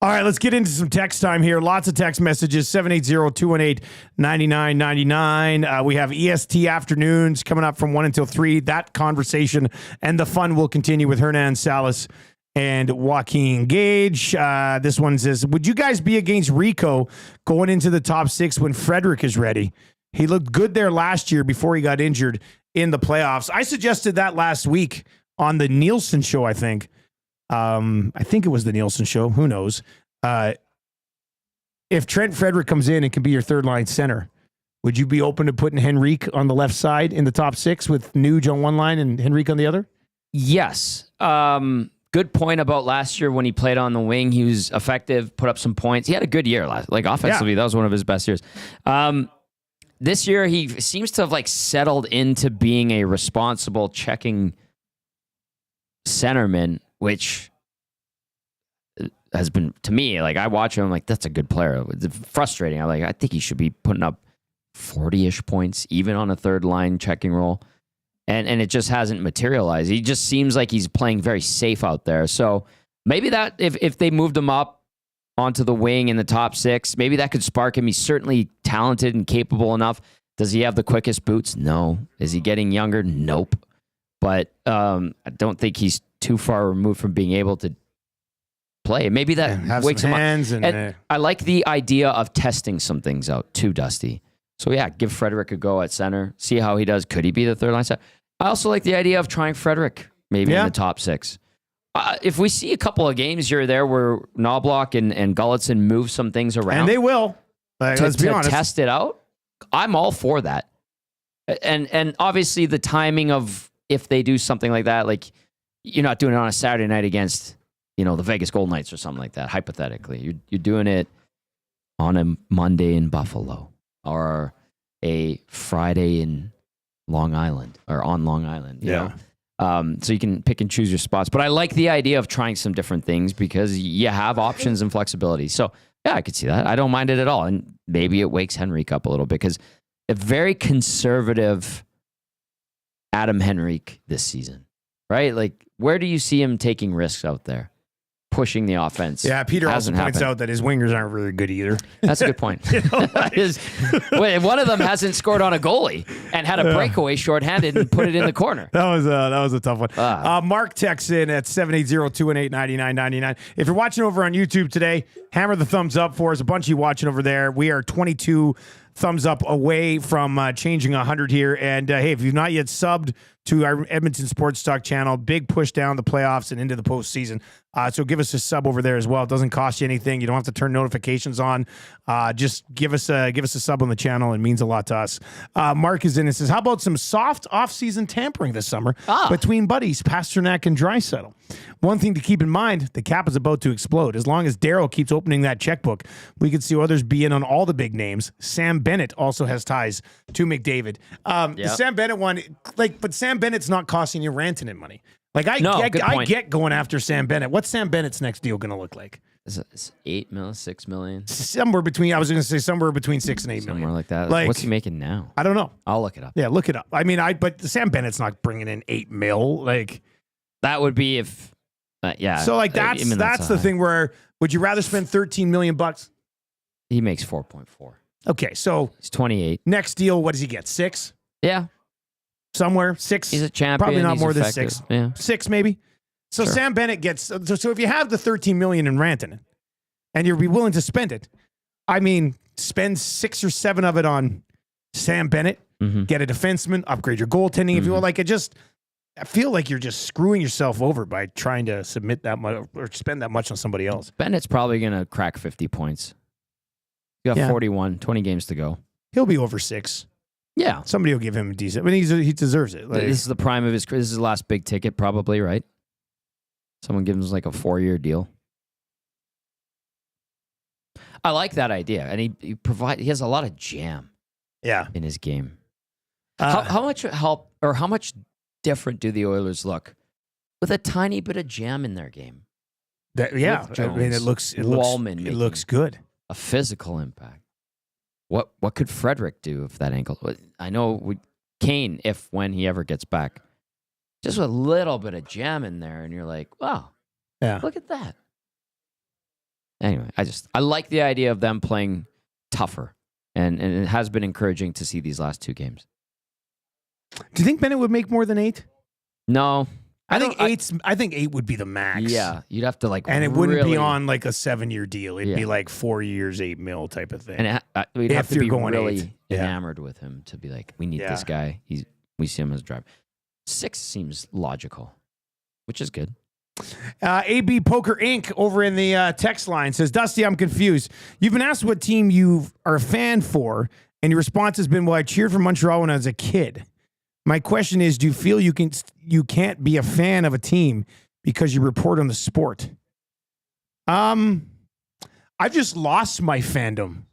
All right, let's get into some text time here. Lots of text messages, 780-218-9999. We have EST afternoons coming up from 1 until 3. That conversation and the fun will continue with Hernan Salas and Joaquin Gage. This one says, would you guys be against Rico going into the top 6 when Frederick is ready? He looked good there last year before he got injured in the playoffs. I suggested that last week on the Nielson show, I think. I think it was the Nielson show. Who knows? If Trent Frederick comes in and can be your third-line center, would you be open to putting Henrique on the left side in the top 6 with Nuge on one line and Henrique on the other? Yes. Good point about last year when he played on the wing. He was effective, put up some points. He had a good year last, offensively. Yeah. That was one of his best years. This year, he seems to have settled into being a responsible checking centerman, which has been, to me, I watch him, that's a good player. It's frustrating. I think he should be putting up 40-ish points, even on a third-line checking role. And it just hasn't materialized. He just seems like he's playing very safe out there. So maybe that, if they moved him up onto the wing in the top 6, maybe that could spark him. He's certainly talented and capable enough. Does he have the quickest boots? No. Is he getting younger? Nope. But I don't think he's too far removed from being able to play. Maybe that wakes him up. And I like the idea of testing some things out too, Dusty. So give Frederick a go at center. See how he does. Could he be the third line center? I also like the idea of trying Frederick maybe in the top 6. If we see a couple of games here or there where Knobloch and Gulletson move some things around. And they will. Let's be honest. Test it out. I'm all for that. And obviously the timing of if they do something like that, you're not doing it on a Saturday night against, the Vegas Golden Knights or something like that, hypothetically. You're doing it on a Monday in Buffalo or a Friday in Long Island or on Long Island, you know? So you can pick and choose your spots. But I like the idea of trying some different things because you have options and flexibility. So, yeah, I could see that. I don't mind it at all. And maybe it wakes Henrique up a little bit because a very conservative Adam Henrique this season, right? Like, where do you see him taking risks out there? Pushing the offense. Yeah, Peter also points out that his wingers aren't really good either. That's a good point. One of them hasn't scored on a goalie and had a breakaway shorthanded and put it in the corner. That was a tough one. Mark texts in at 780-218-9999. If you're watching over on YouTube today, hammer the thumbs up for us. A bunch of you watching over there. We are 22 thumbs up away from changing 100 here. And hey, if you've not yet subbed to our Edmonton Sports Talk channel, big push down the playoffs and into the postseason. So give us a sub over there as well. It doesn't cost you anything. You don't have to turn notifications on. Just give us a sub on the channel. It means a lot to us. Mark is in and says, how about some soft off-season tampering this summer between buddies, Pasternak and Draisaitl? One thing to keep in mind, the cap is about to explode. As long as Darryl keeps opening that checkbook, we could see others be in on all the big names. Sam Bennett also has ties to McDavid. The Sam Bennett one, but Sam Bennett's not costing you Rantanen money. Like I get going after Sam Bennett. What's Sam Bennett's next deal going to look like? It's $8 million, $6 million, somewhere between. I was going to say somewhere between $6 and $8 million, somewhere like that. Like, what's he making now? I don't know. I'll look it up. Yeah, look it up. I mean, but Sam Bennett's not bringing in $8 million. Like that would be if, yeah. So like that's the thing. Where would you rather spend $13 million? He makes 4.4. Okay, so he's 28. Next deal, what does he get? 6? Yeah. Somewhere 6. He's a champion. Probably not more effective. than 6. Yeah. 6 maybe. So sure. Sam Bennett gets so if you have the $13 million in Rantanen and you'd be willing to spend it, I mean, spend 6 or 7 of it on Sam Bennett, get a defenseman, upgrade your goaltending if you want. I feel like you're just screwing yourself over by trying to submit that much or spend that much on somebody else. Bennett's probably going to crack 50 points. You got 41, 20 games to go. He'll be over 6. Yeah. Somebody will give him a decent. I mean, he deserves it. This is the prime of his career. This is his last big ticket, probably, right? Someone gives him like a 4-year deal. I like that idea. And he has a lot of jam in his game. How much help or how much different do the Oilers look with a tiny bit of jam in their game? I mean, it looks good. A physical impact. What could Frederick do if that ankle? I know Kane, when he ever gets back, just with a little bit of jam in there, and you're like, wow, look at that. Anyway, I like the idea of them playing tougher, and it has been encouraging to see these last 2 games. Do you think Bennett would make more than 8? No. I think 8 would be the max. Yeah, you'd have to and it wouldn't be on like a 7-year deal. It'd be like 4 years, $8 million type of thing. And we'd have to be really 8. enamored with him to be like, we need this guy. We see him as a driver. 6 seems logical, which is good. AB Poker Inc. over in the text line says, Dusty, I'm confused. You've been asked what team you are a fan for, and your response has been, well, I cheered for Montreal when I was a kid. My question is, do you feel you can't be a fan of a team because you report on the sport? I've just lost my fandom.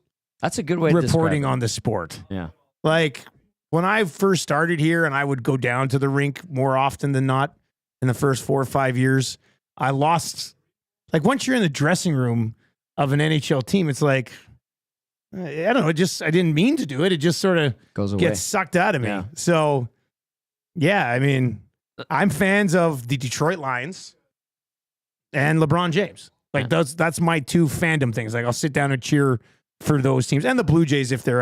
That's a good way of reporting on the sport. Yeah. Like when I first started here and I would go down to the rink more often than not in the first 4 or 5 years, I lost. Like once you're in the dressing room of an NHL team, it's like, I don't know, I didn't mean to do it. It just sort of gets sucked out of me. Yeah. So, yeah, I mean, I'm fans of the Detroit Lions and LeBron James. Like that's my 2 fandom things. Like I'll sit down and cheer for those teams and the Blue Jays if they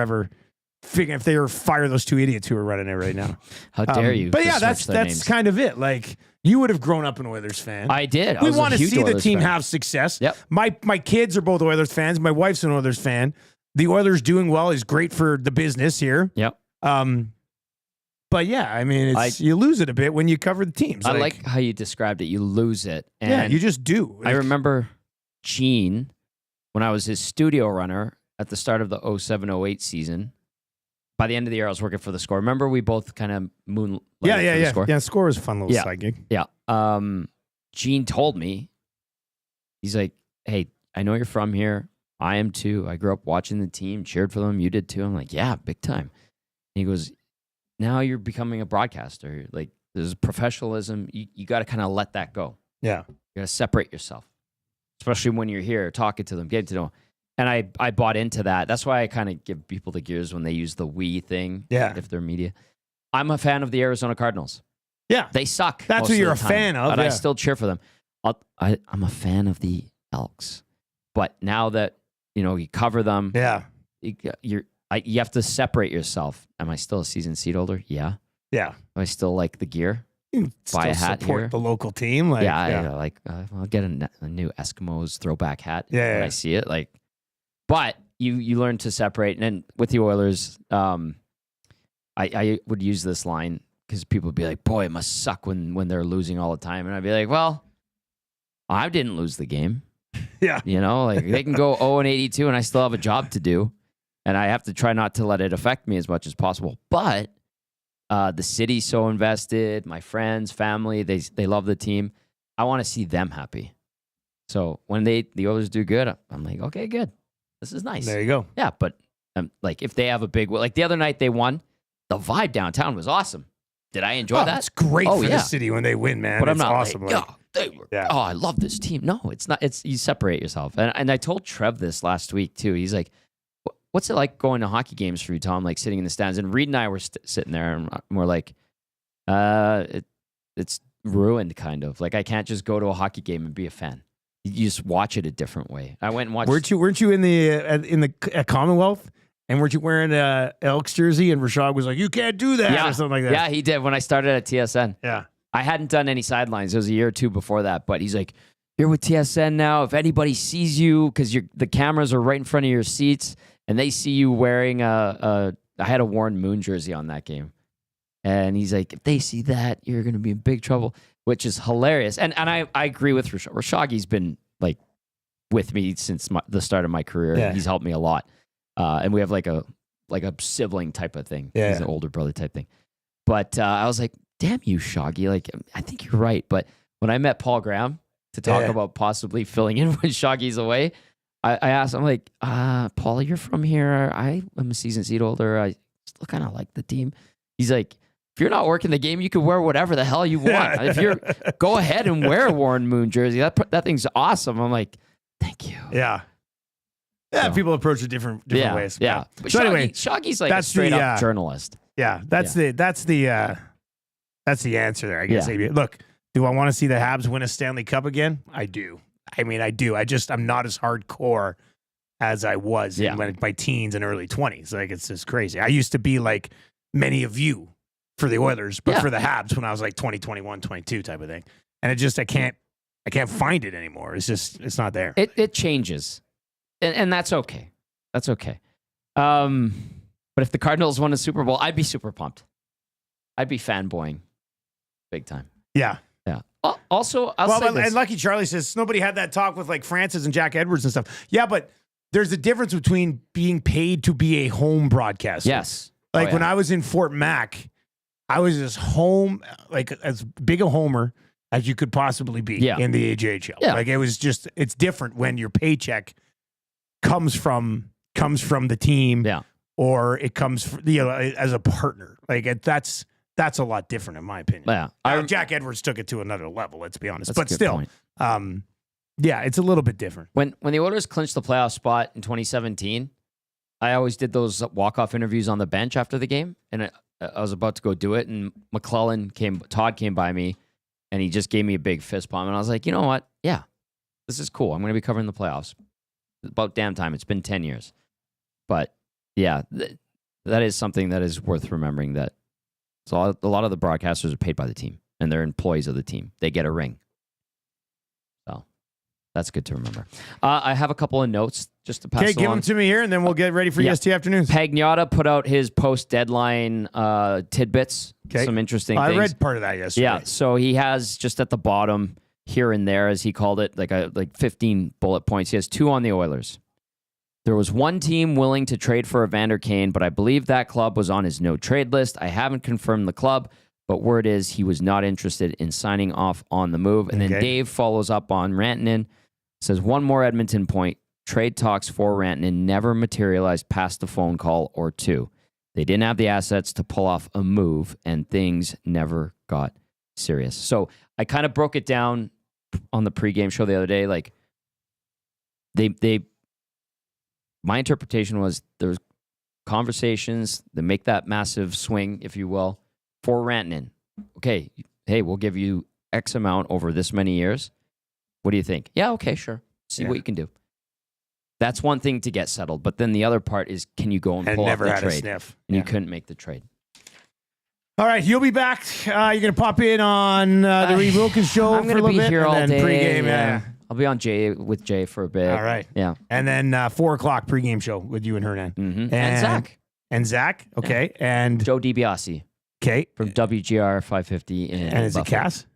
fire those 2 idiots who are running it right now. How dare you? But yeah, that's kind of it. Like you would have grown up an Oilers fan. I did. We want to see the team have success. Yep. My kids are both Oilers fans. My wife's an Oilers fan. The Oilers doing well is great for the business here. Yep. But yeah, I mean, you lose it a bit when you cover the teams. I like how you described it. You lose it. And you just do. I remember Gene, when I was his studio runner at the start of the 07-08 season, by the end of the year, I was working for the Score. Remember, we both kind of moonlighted for the Score? Yeah, Score was a fun little side gig. Yeah. Gene told me, he's like, hey, I know you're from here. I am too. I grew up watching the team, cheered for them. You did too. I'm like, yeah, big time. And he goes, now you're becoming a broadcaster. Like, there's professionalism. You got to kind of let that go. Yeah. You got to separate yourself, especially when you're here talking to them, getting to know them. And I bought into that. That's why I kind of give people the gears when they use the we thing. Yeah. If they're media. I'm a fan of the Arizona Cardinals. Yeah. They suck. That's who you're a fan of. But I still cheer for them. I'm a fan of the Elks. But now that, you cover them. Yeah. You have to separate yourself. Am I still a season seat holder? Yeah. Yeah. Do I still like the gear? You Buy a hat support here. the local team. Like, I'll get a new Eskimos throwback hat when I see it. Like, but you learn to separate. And then with the Oilers, I would use this line because people would be like, boy, it must suck when they're losing all the time. And I'd be like, well, I didn't lose the game. Yeah. Like they can go 0-82 and I still have a job to do. And I have to try not to let it affect me as much as possible. But the city's so invested, my friends, family, they love the team. I want to see them happy. So when the Oilers do good, I'm like, okay, good. This is nice. There you go. Yeah, but like if they have a big, like the other night they won, the vibe downtown was awesome. Did I enjoy that? It's great for the city when they win, man. But I'm it's not awesome. like, oh, I love this team. No, it's not. It's you separate yourself. And I told Trev this last week too. He's like, what's it like going to hockey games for you, Tom? Like sitting in the stands. And Reed and I were sitting there and we're like, it's ruined kind of. Like I can't just go to a hockey game and be a fan. You just watch it a different way. I went and watched. Weren't you in the Commonwealth? And weren't you wearing a Elks jersey? And Rashad was like, you can't do that or something like that. Yeah, he did when I started at TSN. Yeah. I hadn't done any sidelines. It was a year or two before that. But he's like, you're with TSN now. If anybody sees you, because the cameras are right in front of your seats, and they see you wearing I had a Warren Moon jersey on that game. And he's like, if they see that, you're going to be in big trouble, which is hilarious. And I agree with Rashad. Rashagi's been like with me since the start of my career. Yeah. He's helped me a lot. And we have like a sibling type of thing. Yeah. He's an older brother type thing. But I was like, damn you, Shoggy. Like, I think you're right. But when I met Paul Graham to talk about possibly filling in when Shoggy's away, I asked him, like, Paul, you're from here. I am a season seat holder. I still kind of like the team. He's like, if you're not working the game, you can wear whatever the hell you want. If you're, go ahead and wear a Warren Moon jersey. That thing's awesome. I'm like, thank you. Yeah. Yeah, so, people approach it different ways. Yeah. But so anyway, Shoggy's like a straight up journalist. Yeah, that's the answer there. I guess. Yeah. Look, do I want to see the Habs win a Stanley Cup again? I do. I mean, I do. I'm not as hardcore as I was in my teens and early 20s. Like it's just crazy. I used to be like many of you for the Oilers, but for the Habs when I was like 20, 21, 22 type of thing. And it just I can't find it anymore. It's not there. It changes. And that's okay. That's okay. But if the Cardinals won a Super Bowl, I'd be super pumped. I'd be fanboying big time. Yeah. Yeah. Also, I'll say this. And Lucky Charlie says nobody had that talk with like Francis and Jack Edwards and stuff. Yeah, but there's a difference between being paid to be a home broadcaster. Yes. Like when I was in Fort Mac, I was as big a homer as you could possibly be in the AJHL. Yeah. Like it's different when your paycheck comes from the team, or it comes as a partner. Like that's a lot different in my opinion. Yeah, Jack Edwards took it to another level. Let's be honest, that's but still, it's a little bit different. When the Oilers clinched the playoff spot in 2017, I always did those walk-off interviews on the bench after the game, and I was about to go do it, and Todd came by me, and he just gave me a big fist pump, and I was like, you know what? Yeah, this is cool. I'm going to be covering the playoffs. About damn time. It's been 10 years. But yeah, that is something that is worth remembering, that a lot of the broadcasters are paid by the team and they're employees of the team. They get a ring. So that's good to remember. I have a couple of notes just to pass along. Okay, give them to me here and then we'll get ready for EST Afternoons. Pagnotta put out his post-deadline tidbits. Okay. Some interesting things. I read part of that yesterday. Yeah, so he has just at the bottom, here and there, as he called it, like 15 bullet points. He has 2 on the Oilers. There was one team willing to trade for Evander Kane, but I believe that club was on his no-trade list. I haven't confirmed the club, but word is he was not interested in signing off on the move. And then Dave follows up on Rantanen, says one more Edmonton point. Trade talks for Rantanen never materialized past a phone call or two. They didn't have the assets to pull off a move, and things never got serious. So I kind of broke it down on the pregame show the other day. Like my interpretation was there's conversations that make that massive swing, if you will, for Rantanen. Okay, hey, we'll give you X amount over this many years. What do you think? Yeah, okay, sure. See what you can do. That's one thing to get settled. But then the other part is, can you go and pull off the trade? A sniff. And you couldn't make the trade. All right, you'll be back. You're going to pop in on the Reed Wilkins show I'm for a little bit. I'm going to be here all day. Pregame, yeah. I'll be on with Jay for a bit. All right. Yeah. And then 4 o'clock pregame show with you and Hernan. Mm-hmm. And Zach. And Zach. Okay. Yeah. And Joe DiBiase. Okay. From WGR 550 in And is Buffalo. it Cass?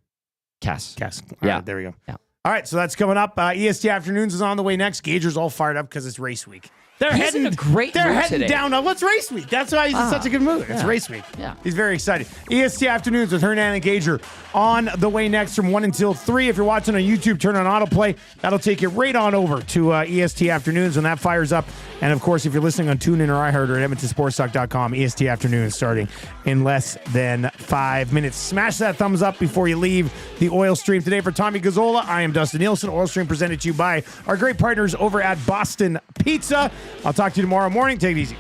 Cass. All yeah. right, there we go. Yeah. All right, so that's coming up. EST Afternoons is on the way next. Gager's all fired up because it's race week. He's heading in a great They're mood heading today. down. What's race week? That's why he's in such a good mood. It's race week. Yeah. He's very excited. EST Afternoons with Hernan and Gager on the way next from 1 until 3. If you're watching on YouTube, turn on autoplay. That'll take you right on over to EST Afternoons when that fires up. And, of course, if you're listening on TuneIn or iHeart or at EdmontonSportsTalk.com, EST Afternoons starting in less than 5 minutes. Smash that thumbs up before you leave the oil stream today. For Tommy Gazzola, I am Dustin Nielsen. Oil stream presented to you by our great partners over at Boston Pizza. I'll talk to you tomorrow morning. Take it easy.